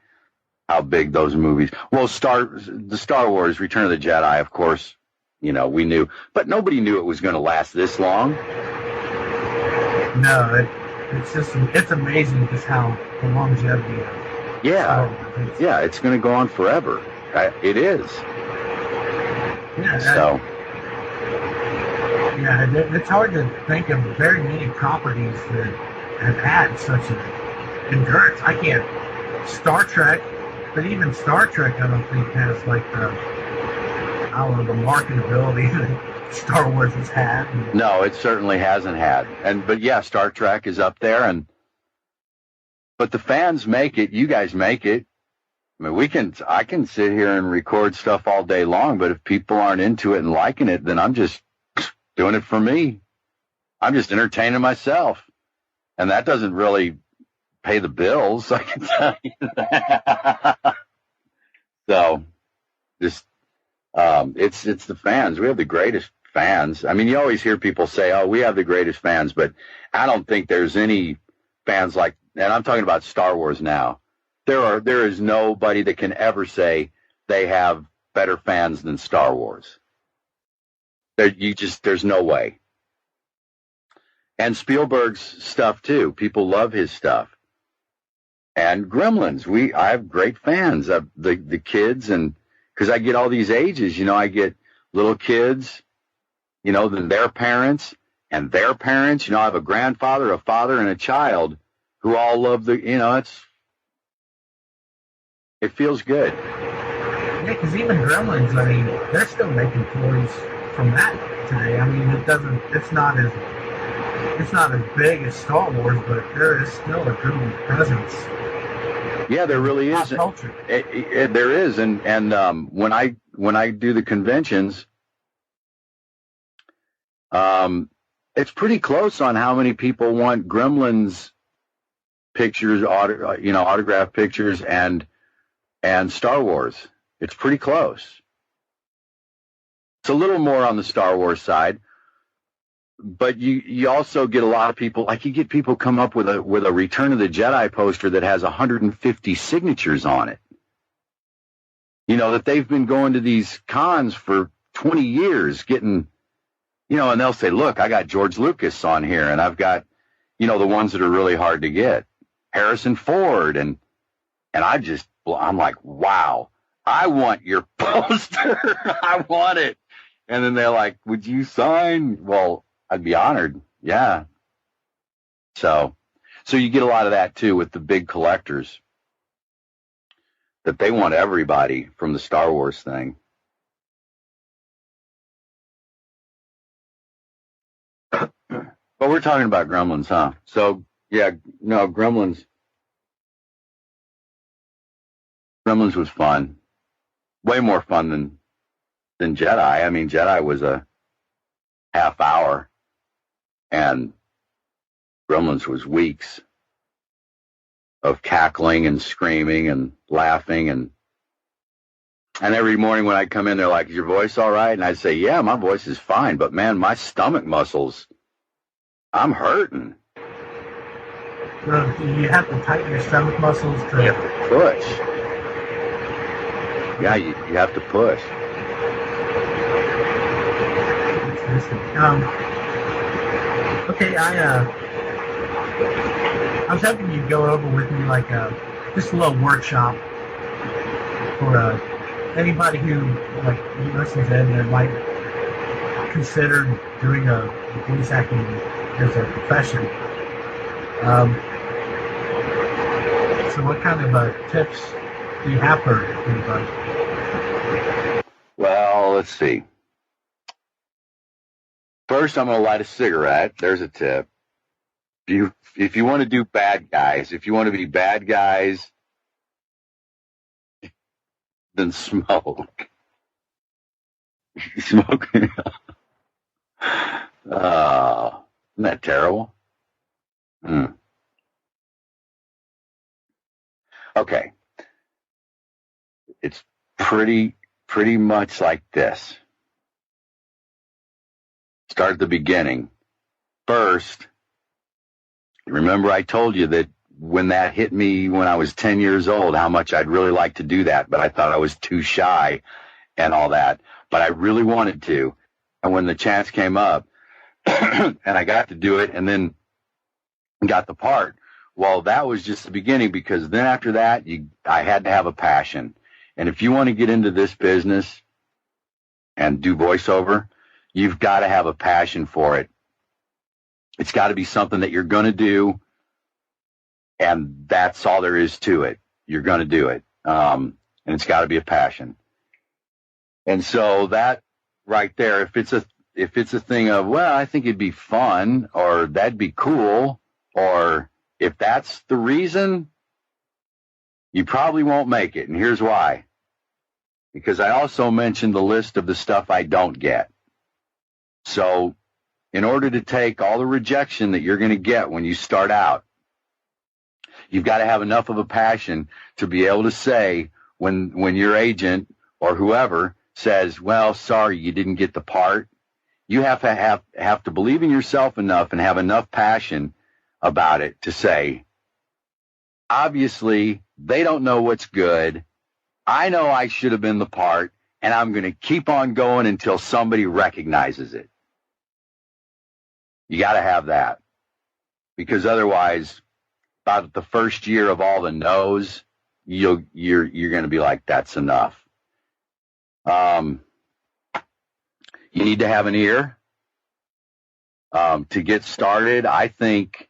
how big those movies. Well, the Star Wars, Return of the Jedi, of course, we knew, but nobody knew it was going to last this long. No, it's amazing just how the longevity of Yeah, it's going to go on forever. It is. Yeah, it's hard to think of very many properties that have had such an endurance. I can't. Star Trek, but even Star Trek, I don't think has the marketability that Star Wars has had. No, it certainly hasn't had. But yeah, Star Trek is up there, but the fans make it. You guys make it. I mean, I can sit here and record stuff all day long, but if people aren't into it and liking it, then I'm just doing it for me. I'm just entertaining myself. And that doesn't really pay the bills. I can tell you that. So, just it's the fans. We have the greatest fans. I mean, you always hear people say, "Oh, we have the greatest fans," but I don't think there's any fans like. And I'm talking about Star Wars now. There is nobody that can ever say they have better fans than Star Wars. There's no way. And Spielberg's stuff too. People love his stuff. And Gremlins, I have great fans of the kids, and because I get all these ages, I get little kids, then their parents and their parents. I have a grandfather, a father, and a child who all love it feels good. Yeah, because even Gremlins, I mean, they're still making toys from that today. I mean, it's not as big as Star Wars, but there is still a good presence. Yeah, there really is. Culture. There is, and when I do the conventions, it's pretty close on how many people want Gremlins pictures, autograph pictures, and Star Wars. It's pretty close. It's a little more on the Star Wars side, but you also get a lot of people, like you get people come up with a Return of the Jedi poster that has 150 signatures on it. That they've been going to these cons for 20 years getting, and they'll say, look, I got George Lucas on here, and I've got, the ones that are really hard to get, Harrison Ford, and I'm like, wow, I want your poster. I want it. And then they're like, would you sign? Well, I'd be honored. Yeah. So you get a lot of that too with the big collectors, that they want everybody from the Star Wars thing. But we're talking about Gremlins, huh? So yeah, no, Gremlins was fun. Way more fun than Jedi. I mean, Jedi was a half hour, and Gremlins was weeks of cackling and screaming and laughing. And every morning when I come in, they're like, is your voice all right? And I'd say, yeah, my voice is fine. But, man, my stomach muscles, I'm hurting. So you have to tighten your stomach muscles to... You have to push. Yeah, you have to push. Okay, I was hoping you'd go over with me like just a little workshop for anybody who listens in and might consider doing a voice acting as a profession. So what kind of tips do you have for anybody? Well, let's see. First, I'm going to light a cigarette. There's a tip. If you want to do bad guys, if you want to be bad guys, then smoke. Smoke. Isn't that terrible? Okay. It's pretty much like this. Start at the beginning. First, remember I told you that when that hit me when I was 10 years old, how much I'd really like to do that, but I thought I was too shy and all that. But I really wanted to. And when the chance came up, and I got to do it and then got the part, well, that was just the beginning, because then after that, I had to have a passion. And if you want to get into this business and do voiceover, you've got to have a passion for it. It's got to be something that you're going to do, and that's all there is to it. You're going to do it, and it's got to be a passion. And so that right there, if it's a thing of, well, I think it'd be fun, or that'd be cool, or if that's the reason, you probably won't make it. And here's why. Because I also mentioned the list of the stuff I don't get. So in order to take all the rejection that you're going to get when you start out, You've got to have enough of a passion to be able to say when your agent or whoever says, well, sorry, you didn't get the part. You have to believe in yourself enough and have enough passion about it to say, obviously, they don't know what's good. I know I should have been the part, and I'm going to keep on going until somebody recognizes it. You got to have that, because otherwise, about the first year of all the no's, you're going to be like, that's enough. You need to have an ear. To get started, I think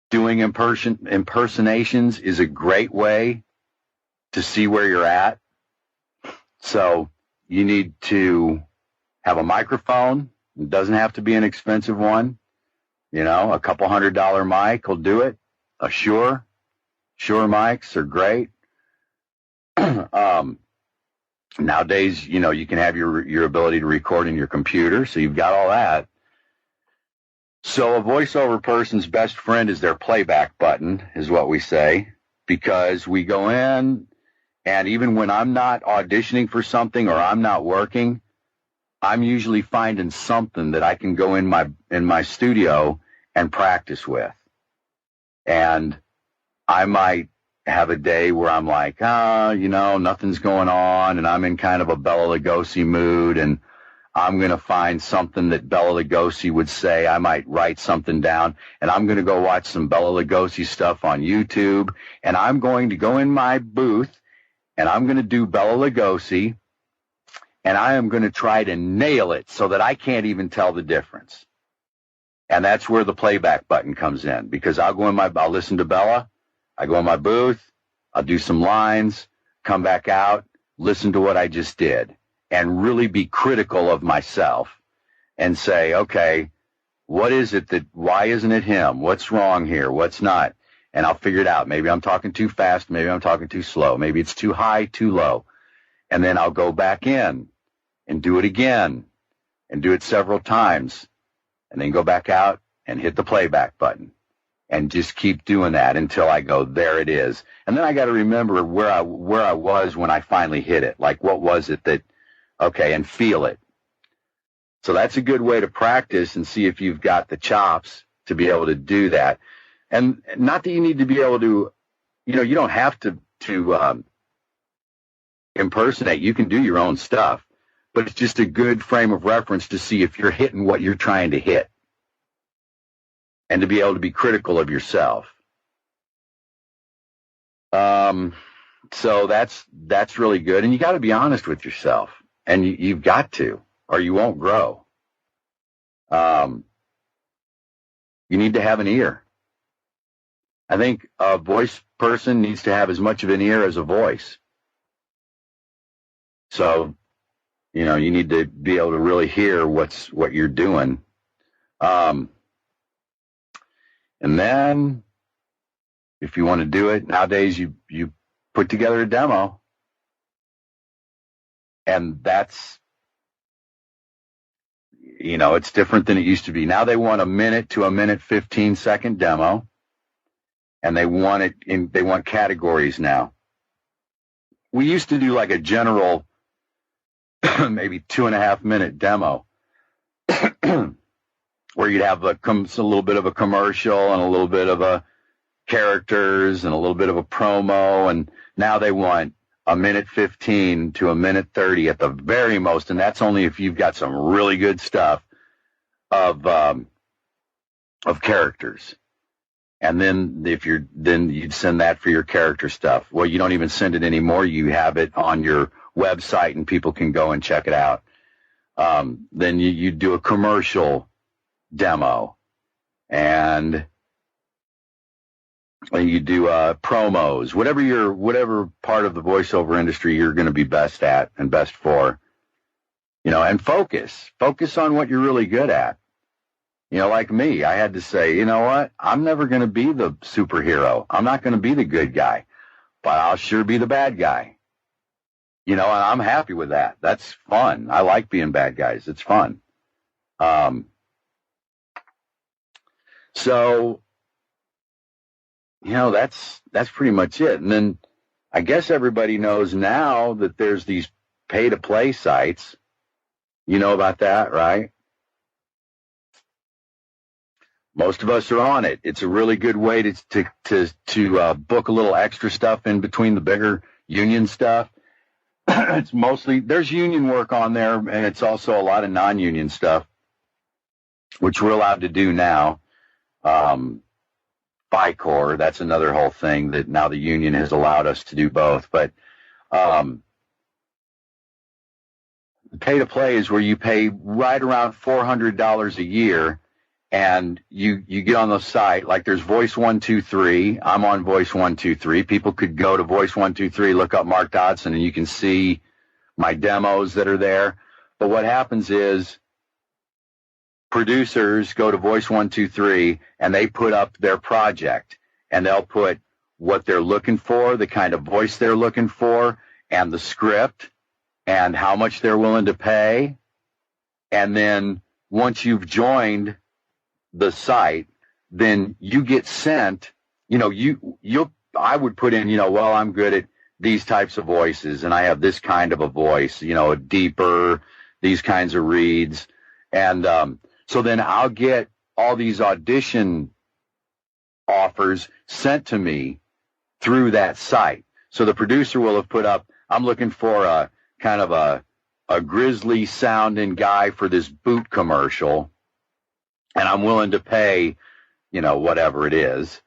doing impersonations is a great way to see where you're at. So you need to have a microphone. It doesn't have to be an expensive one. You know, a couple $100 mic will do it. A Shure mics are great. Nowadays, you know, you can have your ability to record in your computer, so you've got all that. So a voiceover person's best friend is their playback button, is what we say, because we go in, and even when I'm not auditioning for something or I'm not working, I'm usually finding something that I can go in my studio and practice with. And I might have a day where I'm like, you know, nothing's going on, and I'm in kind of a Bela Lugosi mood, and I'm going to find something that Bela Lugosi would say. I might write something down, and I'm going to go watch some Bela Lugosi stuff on YouTube, and I'm going to go in my booth, and I'm going to do Bela Lugosi, and I am going to try to nail it so that I can't even tell the difference. And that's where the playback button comes in, because I'll listen to Bela, I go in my booth, I'll do some lines, come back out, listen to what I just did, and really be critical of myself and say, okay, what is it why isn't it him? What's wrong here? What's not? And I'll figure it out. Maybe I'm talking too fast. Maybe I'm talking too slow. Maybe it's too high, too low. And then I'll go back in and do it again and do it several times, and then go back out and hit the playback button. And just keep doing that until I go, there it is. And then I got to remember where I was when I finally hit it. Like, what was it that, okay, and feel it. So that's a good way to practice and see if you've got the chops to be able to do that. And not that you need to be able to, you know, you don't have to impersonate. You can do your own stuff. But it's just a good frame of reference to see if you're hitting what you're trying to hit, and to be able to be critical of yourself. So that's really good. And you got to be honest with yourself, and you've got to, or you won't grow. You need to have an ear. I think a voice person needs to have as much of an ear as a voice. So, you know, you need to be able to really hear what you're doing. And then, if you want to do it, nowadays you put together a demo. And that's, you know, it's different than it used to be. Now they want a minute to a minute 15-second demo. And they want categories now. We used to do like a general, maybe 2.5-minute demo. Where you'd have a little bit of a commercial and a little bit of a characters and a little bit of a promo, and now they want a minute 15 to a minute 30 at the very most, and that's only if you've got some really good stuff of characters. And then then you'd send that for your character stuff. Well, you don't even send it anymore. You have it on your website, and people can go and check it out. Then you do a commercial demo, and you do promos, whatever part of the voiceover industry you're going to be best at and best for, you know, and focus on what you're really good at. You know, like me, I had to say, you know what, I'm never going to be the superhero. I'm not going to be the good guy, but I'll sure be the bad guy. You know, and I'm happy with that. That's fun. I like being bad guys. It's fun. So that's pretty much it. And then I guess everybody knows now that there's these pay-to-play sites. You know about that, right? Most of us are on it. It's a really good way to book a little extra stuff in between the bigger union stuff. It's mostly, there's union work on there, and it's also a lot of non-union stuff, which we're allowed to do now. FICOR, that's another whole thing that now the union has allowed us to do both. But pay to play is where you pay right around $400 a year, and you get on the site. Like there's Voice 123. I'm on Voice 123. People could go to Voice 123, look up Mark Dodson, and you can see my demos that are there. But what happens is producers go to Voice 123 and they put up their project, and they'll put what they're looking for, the kind of voice they're looking for, and the script, and how much they're willing to pay. And then once you've joined the site, then you get sent, I would put in, well, I'm good at these types of voices, and I have this kind of a voice, a deeper, these kinds of reads. And so then I'll get all these audition offers sent to me through that site. So the producer will have put up, I'm looking for a kind of a grizzly sounding guy for this boot commercial, and I'm willing to pay, whatever it is.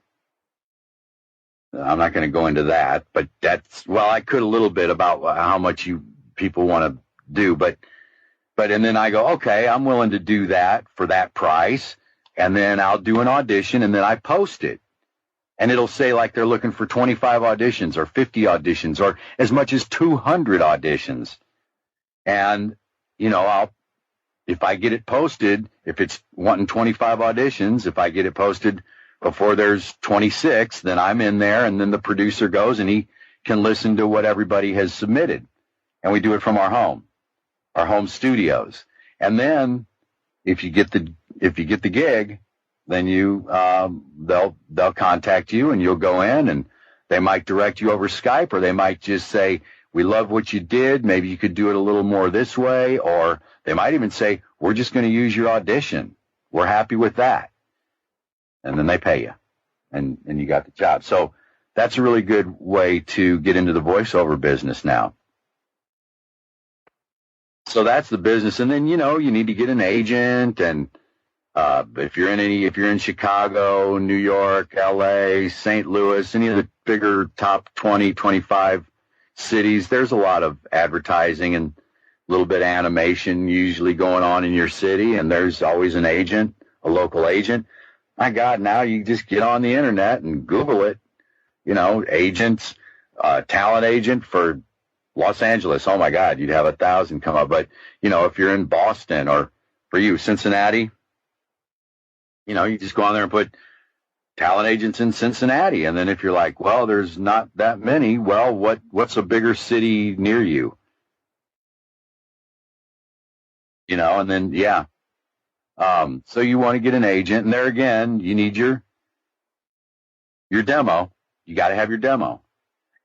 I'm not going to go into that, but I could a little bit about how much people want to do, and then I go, okay, I'm willing to do that for that price, and then I'll do an audition, and then I post it. And it'll say like they're looking for 25 auditions or 50 auditions or as much as 200 auditions. And, if I get it posted, if it's wanting 25 auditions, if I get it posted before there's 26, then I'm in there, and then the producer goes and he can listen to what everybody has submitted. And we do it from our home studios. And then if you get the gig, then they'll contact you, and you'll go in, and they might direct you over Skype, or they might just say, we love what you did. Maybe you could do it a little more this way. Or they might even say, we're just going to use your audition. We're happy with that. And then they pay you, and you got the job. So that's a really good way to get into the voiceover business now. So that's the business. And then, you need to get an agent, and if you're in Chicago, New York, LA, St. Louis, any of the bigger top 20, 25 cities, there's a lot of advertising and a little bit of animation usually going on in your city, and there's always an agent, a local agent. My God, now you just get on the internet and Google it, agents, talent agent for Los Angeles. Oh my God, you'd have 1,000 come up. But, if you're in Boston, or for you, Cincinnati, you just go on there and put talent agents in Cincinnati. And then if you're like, well, there's not that many, well, what's a bigger city near you? And then, yeah. So you want to get an agent, and there again, you need your demo. You got to have your demo.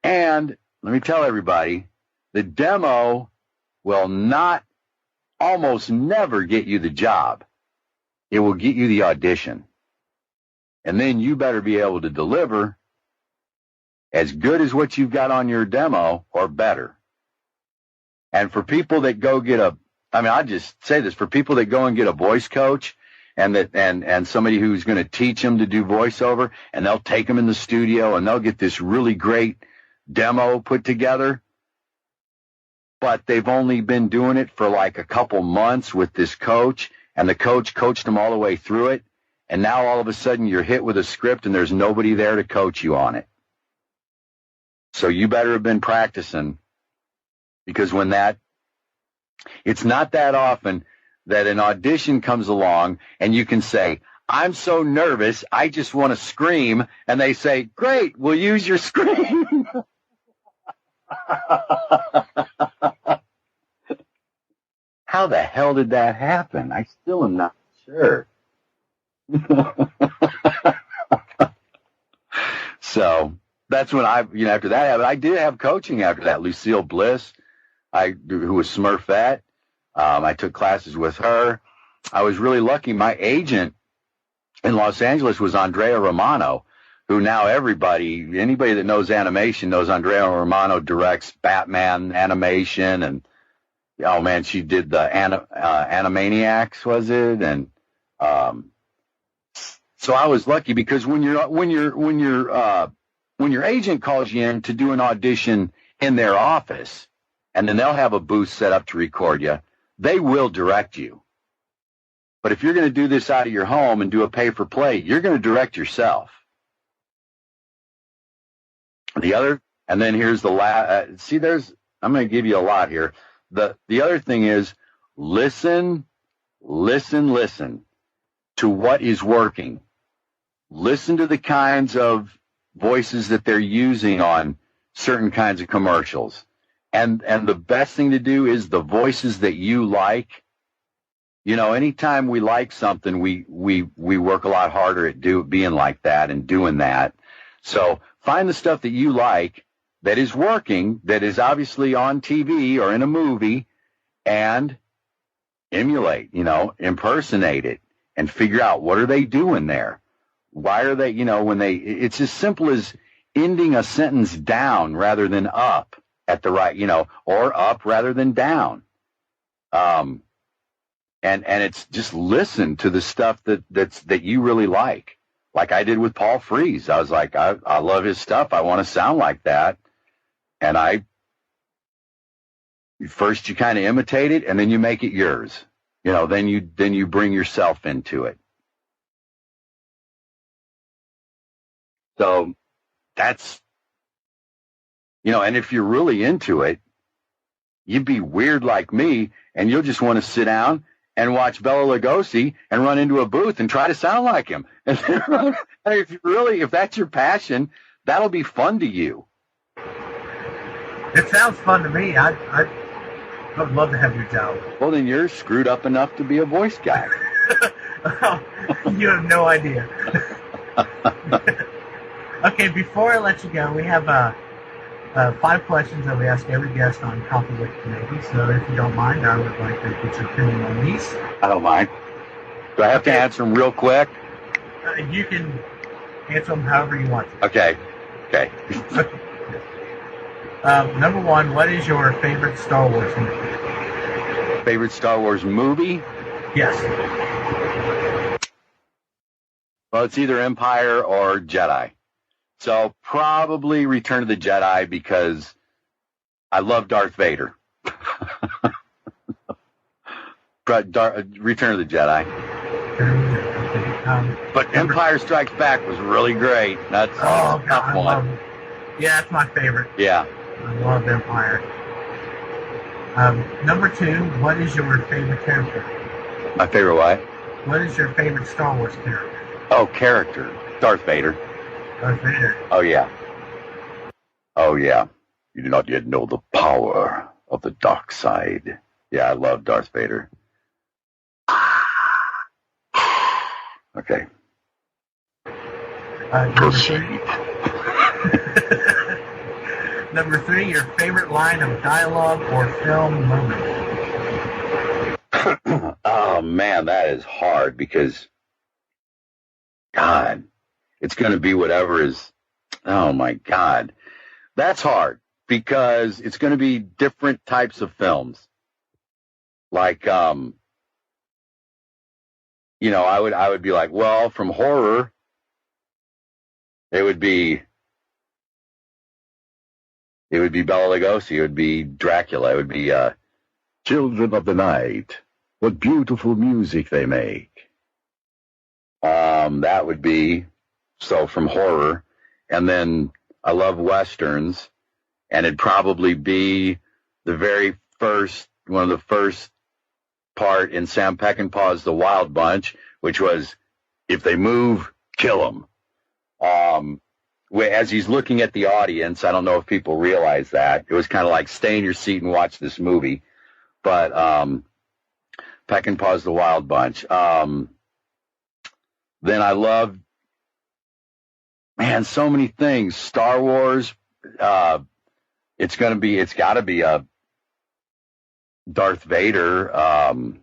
And let me tell everybody, the demo will almost never get you the job. It will get you the audition. And then you better be able to deliver as good as what you've got on your demo or better. And for people that go get I just say this, for people that go and get a voice coach and somebody who's going to teach them to do voiceover, and they'll take them in the studio and they'll get this really great demo put together, but they've only been doing it for like a couple months with this coach, and the coach coached them all the way through it, and now all of a sudden you're hit with a script and there's nobody there to coach you on it. So you better have been practicing, because it's not that often that an audition comes along and you can say, I'm so nervous, I just want to scream, and they say, great, we'll use your scream. How the hell did that happen? I still am not sure. So that's when after that happened, I did have coaching after that. Lucille Bliss, who was Smurfette. I took classes with her. I was really lucky. My agent in Los Angeles was Andrea Romano, who now anybody that knows animation knows Andrea Romano directs Batman animation, and oh man, she did the Animaniacs, was it? And so I was lucky because when your agent calls you in to do an audition in their office, and then they'll have a booth set up to record you, they will direct you. But if you're going to do this out of your home and do a pay-for-play, you're going to direct yourself. And then here's the last. I'm going to give you a lot here. The other thing is listen to what is working. Listen to the kinds of voices that they're using on certain kinds of commercials. And the best thing to do is the voices that you like. You know, anytime we like something, we work a lot harder at being like that and doing that. So find the stuff that you like that is working, that is obviously on TV or in a movie, and emulate, impersonate it and figure out what are they doing there. Why are they, it's as simple as ending a sentence down rather than up at the right, or up rather than down. And it's just listen to the stuff that you really like I did with Paul Frees. I was like, I love his stuff. I want to sound like that. And first you kind of imitate it, and then you make it yours. Then you bring yourself into it. So that's, and if you're really into it, you'd be weird like me, and you'll just want to sit down and watch Bela Lugosi and run into a booth and try to sound like him. And if that's your passion, that'll be fun to you. It sounds fun to me. I'd love to have your job. Well, then you're screwed up enough to be a voice guy. You have no idea. Okay, before I let you go, we have 5 questions that we ask every guest on Coffee with Kenobi. So if you don't mind, I would like to get your opinion on these. I don't mind. Do I have to answer them real quick? You can answer them however you want to. Okay. Number 1, what is your favorite Star Wars movie? Favorite Star Wars movie? Yes. Well, it's either Empire or Jedi. So probably Return of the Jedi because I love Darth Vader. Return of the Jedi. But Empire Strikes Back was really great. That's a tough one. That's my favorite. Yeah. I love Empire. Number 2, what is your favorite character? My favorite what? What is your favorite Star Wars character? Oh, character. Darth Vader. Darth Vader. Oh, yeah. You do not yet know the power of the dark side. Yeah, I love Darth Vader. Okay. Proceed. Number 3, your favorite line of dialogue or film moment? Oh, man, that is hard because, God, it's going to be whatever is, oh, my God. That's hard because it's going to be different types of films. Like, I would be like, well, from horror, it would be Bela Lugosi. It would be Dracula. It would be Children of the Night. What beautiful music they make. That would be, so from horror. And then I love Westerns. And it'd probably be one of the first part in Sam Peckinpah's The Wild Bunch, which was, if they move, kill them. As he's looking at the audience, I don't know if people realize that. It was kind of like stay in your seat and watch this movie. But Peckinpah's The Wild Bunch. Then I love man, so many things. Star Wars. It's got to be a Darth Vader.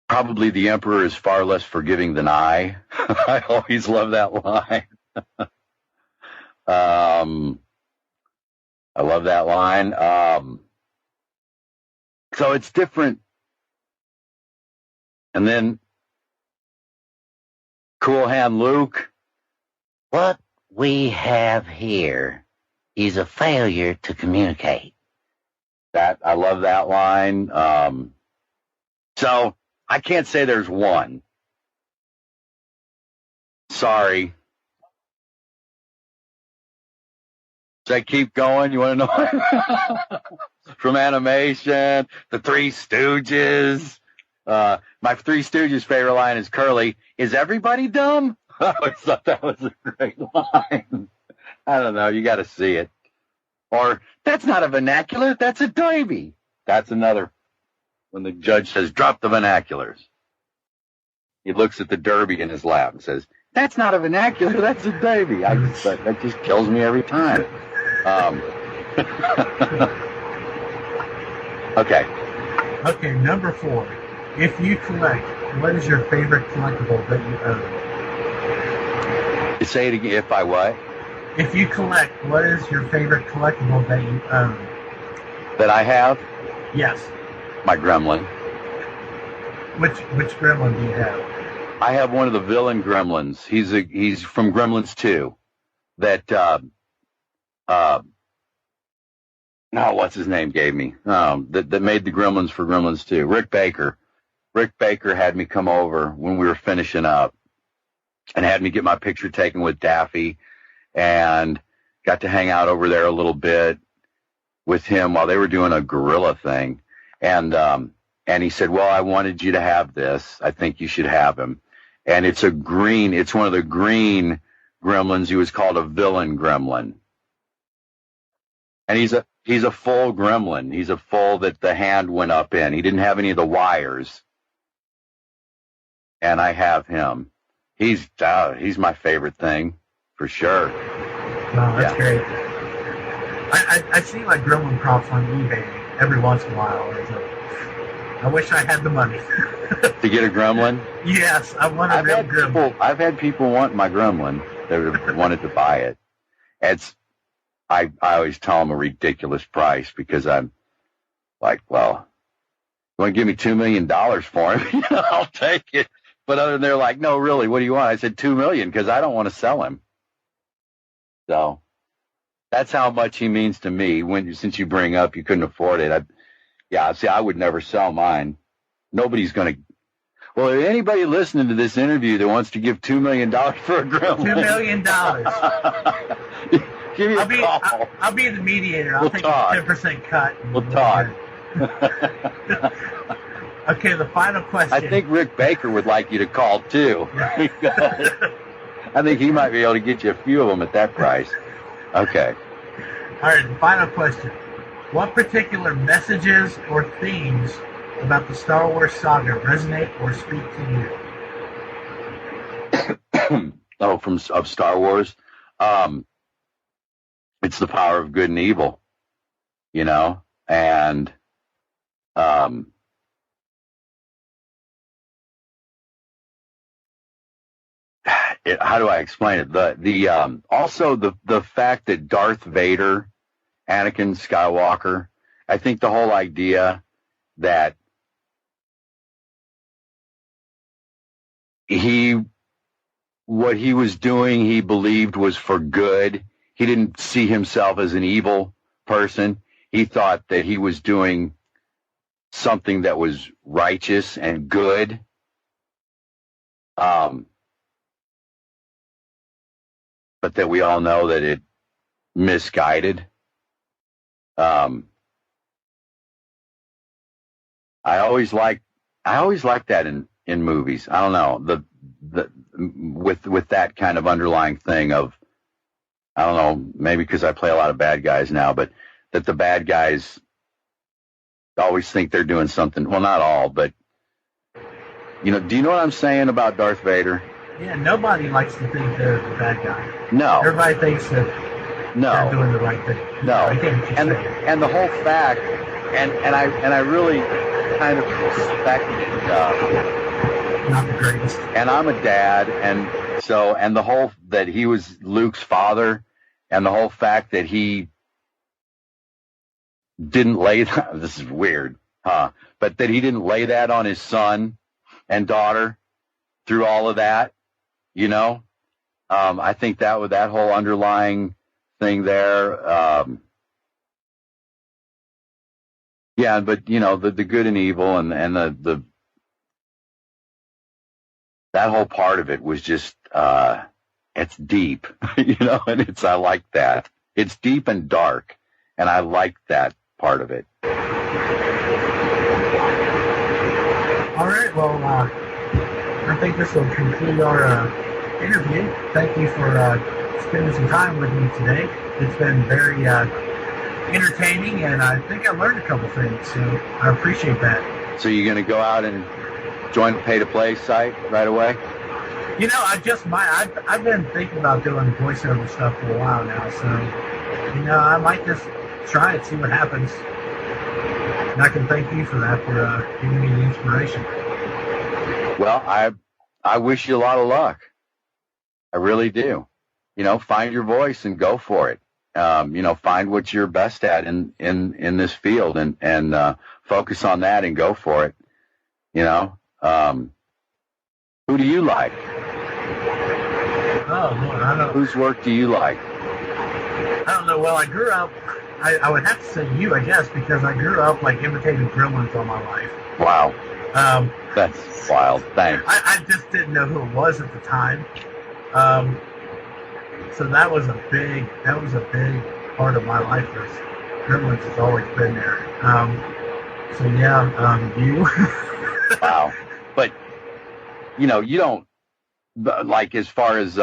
Probably the Emperor is far less forgiving than I. I always love that line. I love that line. So it's different. And then Cool Hand Luke. What we have here is a failure to communicate. I love that line. So I can't say there's one. Sorry. Should I keep going? You want to know? From animation, the Three Stooges. My Three Stooges favorite line is Curly. Is everybody dumb? I always thought that was a great line. I don't know. You got to see it. Or, that's not a vernacular. That's a derby. That's another. When the judge says, drop the vernaculars. He looks at the derby in his lap and says, that's not a vernacular. That's a derby. That just kills me every time. Okay. Okay, number 4. If you collect, what is your favorite collectible that you own? Say it again. If I what? If you collect, what is your favorite collectible that you own? That I have? Yes. My Gremlin. Which Gremlin do you have? I have one of the villain Gremlins. He's from Gremlins 2. That what's his name gave me? That made the Gremlins for Gremlins 2. Rick Baker. Rick Baker had me come over when we were finishing up and had me get my picture taken with Daffy, and got to hang out over there a little bit with him while they were doing a gorilla thing. And he said, well, I wanted you to have this. I think you should have him. And it's one of the green Gremlins. He was called a villain Gremlin. And he's a full Gremlin. He's a full that the hand went up in. He didn't have any of the wires. And I have him. He's my favorite thing for sure. Wow, that's great. I see like Gremlin props on eBay every once in a while. I wish I had the money. To get a Gremlin? Yes, I want a real Gremlin. I've had people want my Gremlin that wanted to buy it. I always tell them a ridiculous price because I'm like, well, you want to give me $2 million for him? I'll take it. But they're like, no, really, what do you want? I said $2 million because I don't want to sell him. So that's how much he means to me. Since you bring up you couldn't afford it, I would never sell mine. Nobody's going to. Well, if anybody listening to this interview that wants to give $2 million for a Gremlin, $2 million. Give me a call. I'll be the mediator. I'll take a 10% cut. We'll talk. Okay, the final question. I think Rick Baker would like you to call too. I think he might be able to get you a few of them at that price. Okay. All right, the final question. What particular messages or themes about the Star Wars saga resonate or speak to you? Of Star Wars? It's the power of good and evil, and how do I explain it? Also the fact that Darth Vader, Anakin Skywalker, I think the whole idea that what he was doing, he believed was for good. He didn't see himself as an evil person. He thought that he was doing something that was righteous and good. But that we all know that it misguided. I always like that in movies. I don't know, with that kind of underlying thing of, I don't know, maybe because I play a lot of bad guys now, but that the bad guys always think they're doing something. Well, not all, but You know, do you know what I'm saying about Darth Vader? Yeah, nobody likes to think they're the bad guy. No. Everybody thinks that they're doing the right thing. No. I get what you're saying. And the whole fact, and I really kind of respect not the greatest. And I'm a dad, and the whole that he was Luke's father, and the whole fact that he didn't lay this is weird, huh? But that he didn't lay that on his son and daughter through all of that, you know. I think that with that whole underlying thing there, yeah. But you know, the good and evil, and the that whole part of it was just it's deep, you know, and I like that. It's deep and dark, and I like that part of it. All right, well, I think this will conclude our interview. Thank you for spending some time with me today. It's been very entertaining, and I think I learned a couple things, so I appreciate that. So you're going to go out and join the pay-to-play site right away? You know, I've been thinking about doing voiceover stuff for a while now, so, you know, I might just try it, see what happens. And I can thank you for that, for giving me the inspiration. Well, I wish you a lot of luck. I really do. You know, find your voice and go for it. You know, find what you're best at in this field, and focus on that and go for it. You know, who do you like? Oh, Lord, I don't. Whose work do you like? I don't know. Well, I grew up. I would have to say you, I guess, because I grew up like imitating Gremlins all my life. Wow. That's wild. Thanks. I just didn't know who it was at the time. So that was a big part of my life. Gremlins has always been there. So yeah, you. Wow. But you know, you don't like, as far as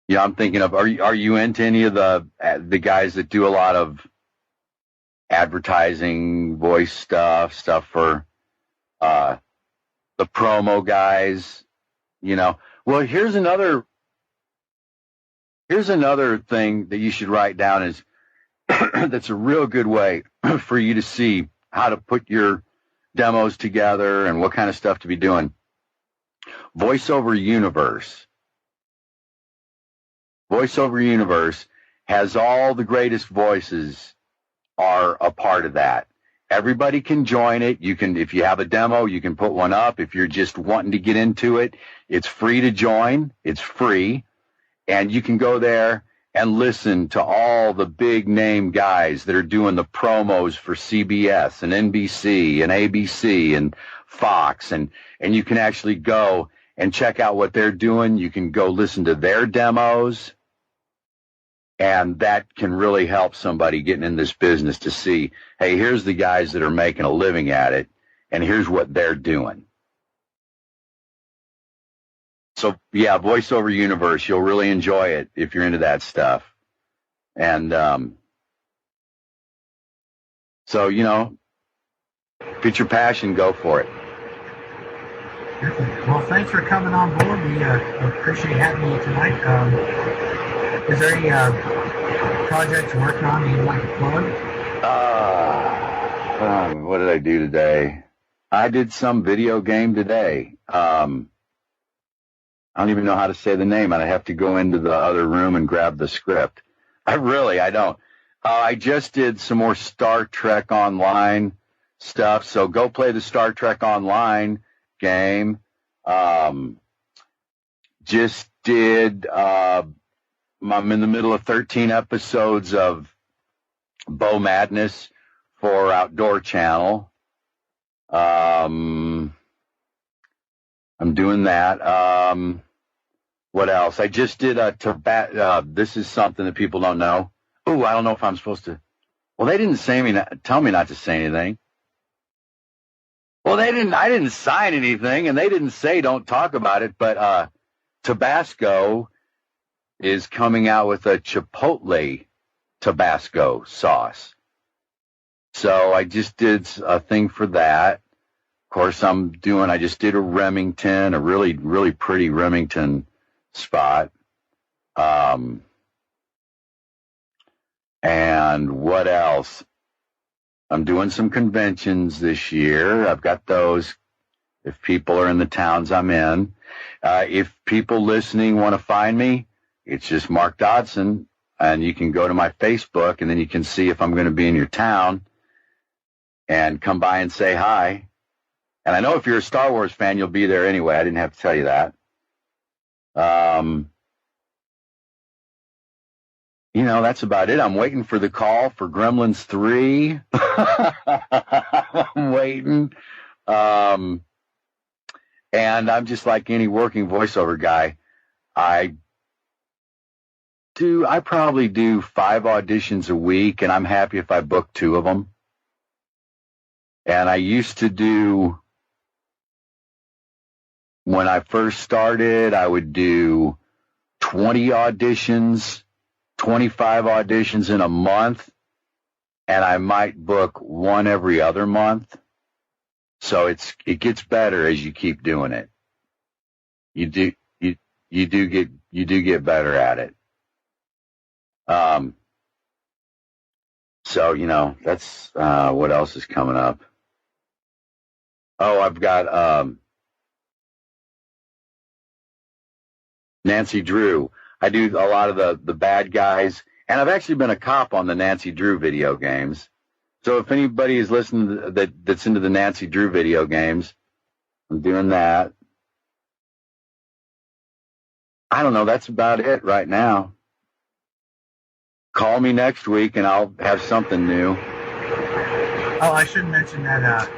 yeah, I'm thinking of, are you into any of the guys that do a lot of advertising, voice stuff for the promo guys, you know? Well, here's another thing that you should write down, is that's a real good way for you to see how to put your demos together and what kind of stuff to be doing. VoiceOver Universe. VoiceOver Universe has all the greatest voices are a part of that. Everybody can join it. You can, if you have a demo, you can put one up. If you're just wanting to get into it, it's free to join. It's free. And you can go there and listen to all the big name guys that are doing the promos for CBS and NBC and ABC and Fox. And you can actually go and check out what they're doing. You can go listen to their demos. And that can really help somebody getting in this business to see, hey, here's the guys that are making a living at it, and here's what they're doing. So, yeah, VoiceOver Universe, you'll really enjoy it if you're into that stuff. And so, you know, if it's your passion, go for it. Well, thanks for coming on board. We appreciate having you tonight. Is there any projects you're working on that you'd like to plug? What did I do today? I did some video game today. I don't even know how to say the name, and I have to go into the other room and grab the script. I don't. I just did some more Star Trek Online stuff, so go play the Star Trek Online game. Just did... I'm in the middle of 13 episodes of Bow Madness for Outdoor Channel. I'm doing that. What else? I just did this is something that people don't know. Oh, I don't know if I'm supposed to. Well, they didn't tell me not to say anything. Well, I didn't sign anything, and they didn't say don't talk about it, but Tabasco is coming out with a Chipotle Tabasco sauce. So I just did a thing for that. course, I just did a Remington, a really, really pretty Remington spot. And what else? I'm doing some conventions this year. I've got those if people are in the towns I'm in. If people listening want to find me, it's just Mark Dodson, and you can go to my Facebook, and then you can see if I'm going to be in your town and come by and say hi. And I know if you're a Star Wars fan, you'll be there anyway. I didn't have to tell you that. That's about it. I'm waiting for the call for Gremlins 3. I'm waiting. And I'm just like any working voiceover guy. I probably do 5 auditions a week, and I'm happy if I book 2 of them. And I used to do, when I first started, I would do 20 auditions, 25 auditions in a month, and I might book 1 every other month. So it gets better as you keep doing it. You do get better at it. So that's what else is coming up. Oh, I've got Nancy Drew. I do a lot of the bad guys, and I've actually been a cop on the Nancy Drew video games. So if anybody is listening that's into the Nancy Drew video games, I'm doing that. I don't know. That's about it right now. Call me next week, and I'll have something new. Oh, I should mention that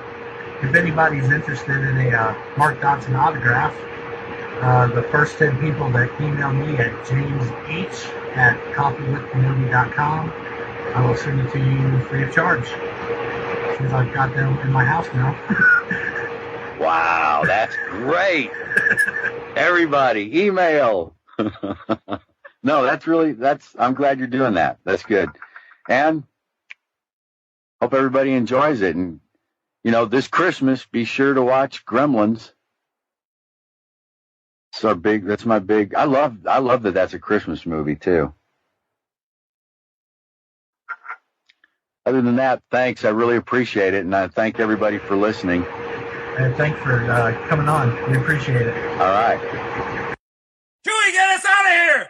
if anybody's interested in a Mark Dodson autograph, the first 10 people that email me at jamesh@coffeewithkenobi.com, I will send it to you free of charge, since I've got them in my house now. Wow, that's great. Everybody, email. No, I'm glad you're doing that. That's good. And hope everybody enjoys it. And, this Christmas, be sure to watch Gremlins. That's my big, I love that that's a Christmas movie too. Other than that, thanks. I really appreciate it. And I thank everybody for listening. And thanks for coming on. We appreciate it. All right. Chewie, get us out of here!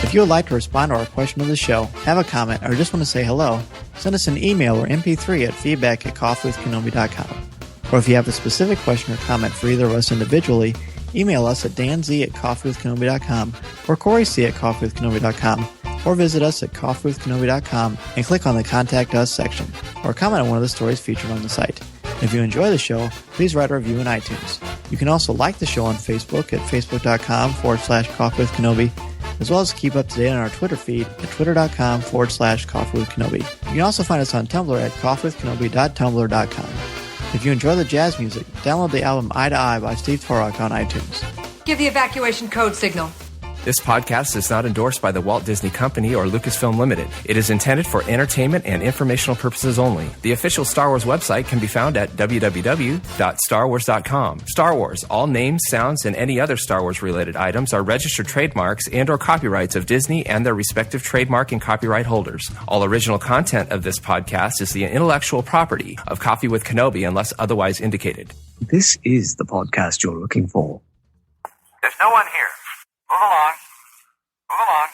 If you would like to respond to our question of the show, have a comment, or just want to say hello, send us an email or MP3 at feedback@coffeewithkenobi.com. Or if you have a specific question or comment for either of us individually, email us at danz@coffeewithkenobi.com or coryc@coffeewithkenobi.com, or visit us at coffeewithkenobi.com and click on the Contact Us section, or comment on one of the stories featured on the site. If you enjoy the show, please write a review in iTunes. You can also like the show on Facebook at facebook.com/coffeewithkenobi, as well as keep up to date on our Twitter feed at twitter.com/coffeewithkenobi. You can also find us on Tumblr at coffeewithkenobi.tumblr.com. If you enjoy the jazz music, download the album Eye to Eye by Steve Torok on iTunes. Give the evacuation code signal. This podcast is not endorsed by the Walt Disney Company or Lucasfilm Limited. It is intended for entertainment and informational purposes only. The official Star Wars website can be found at www.starwars.com. Star Wars, all names, sounds, and any other Star Wars-related items are registered trademarks and or copyrights of Disney and their respective trademark and copyright holders. All original content of this podcast is the intellectual property of Coffee with Kenobi unless otherwise indicated. This is the podcast you're looking for. There's no one here. Move along. Move along.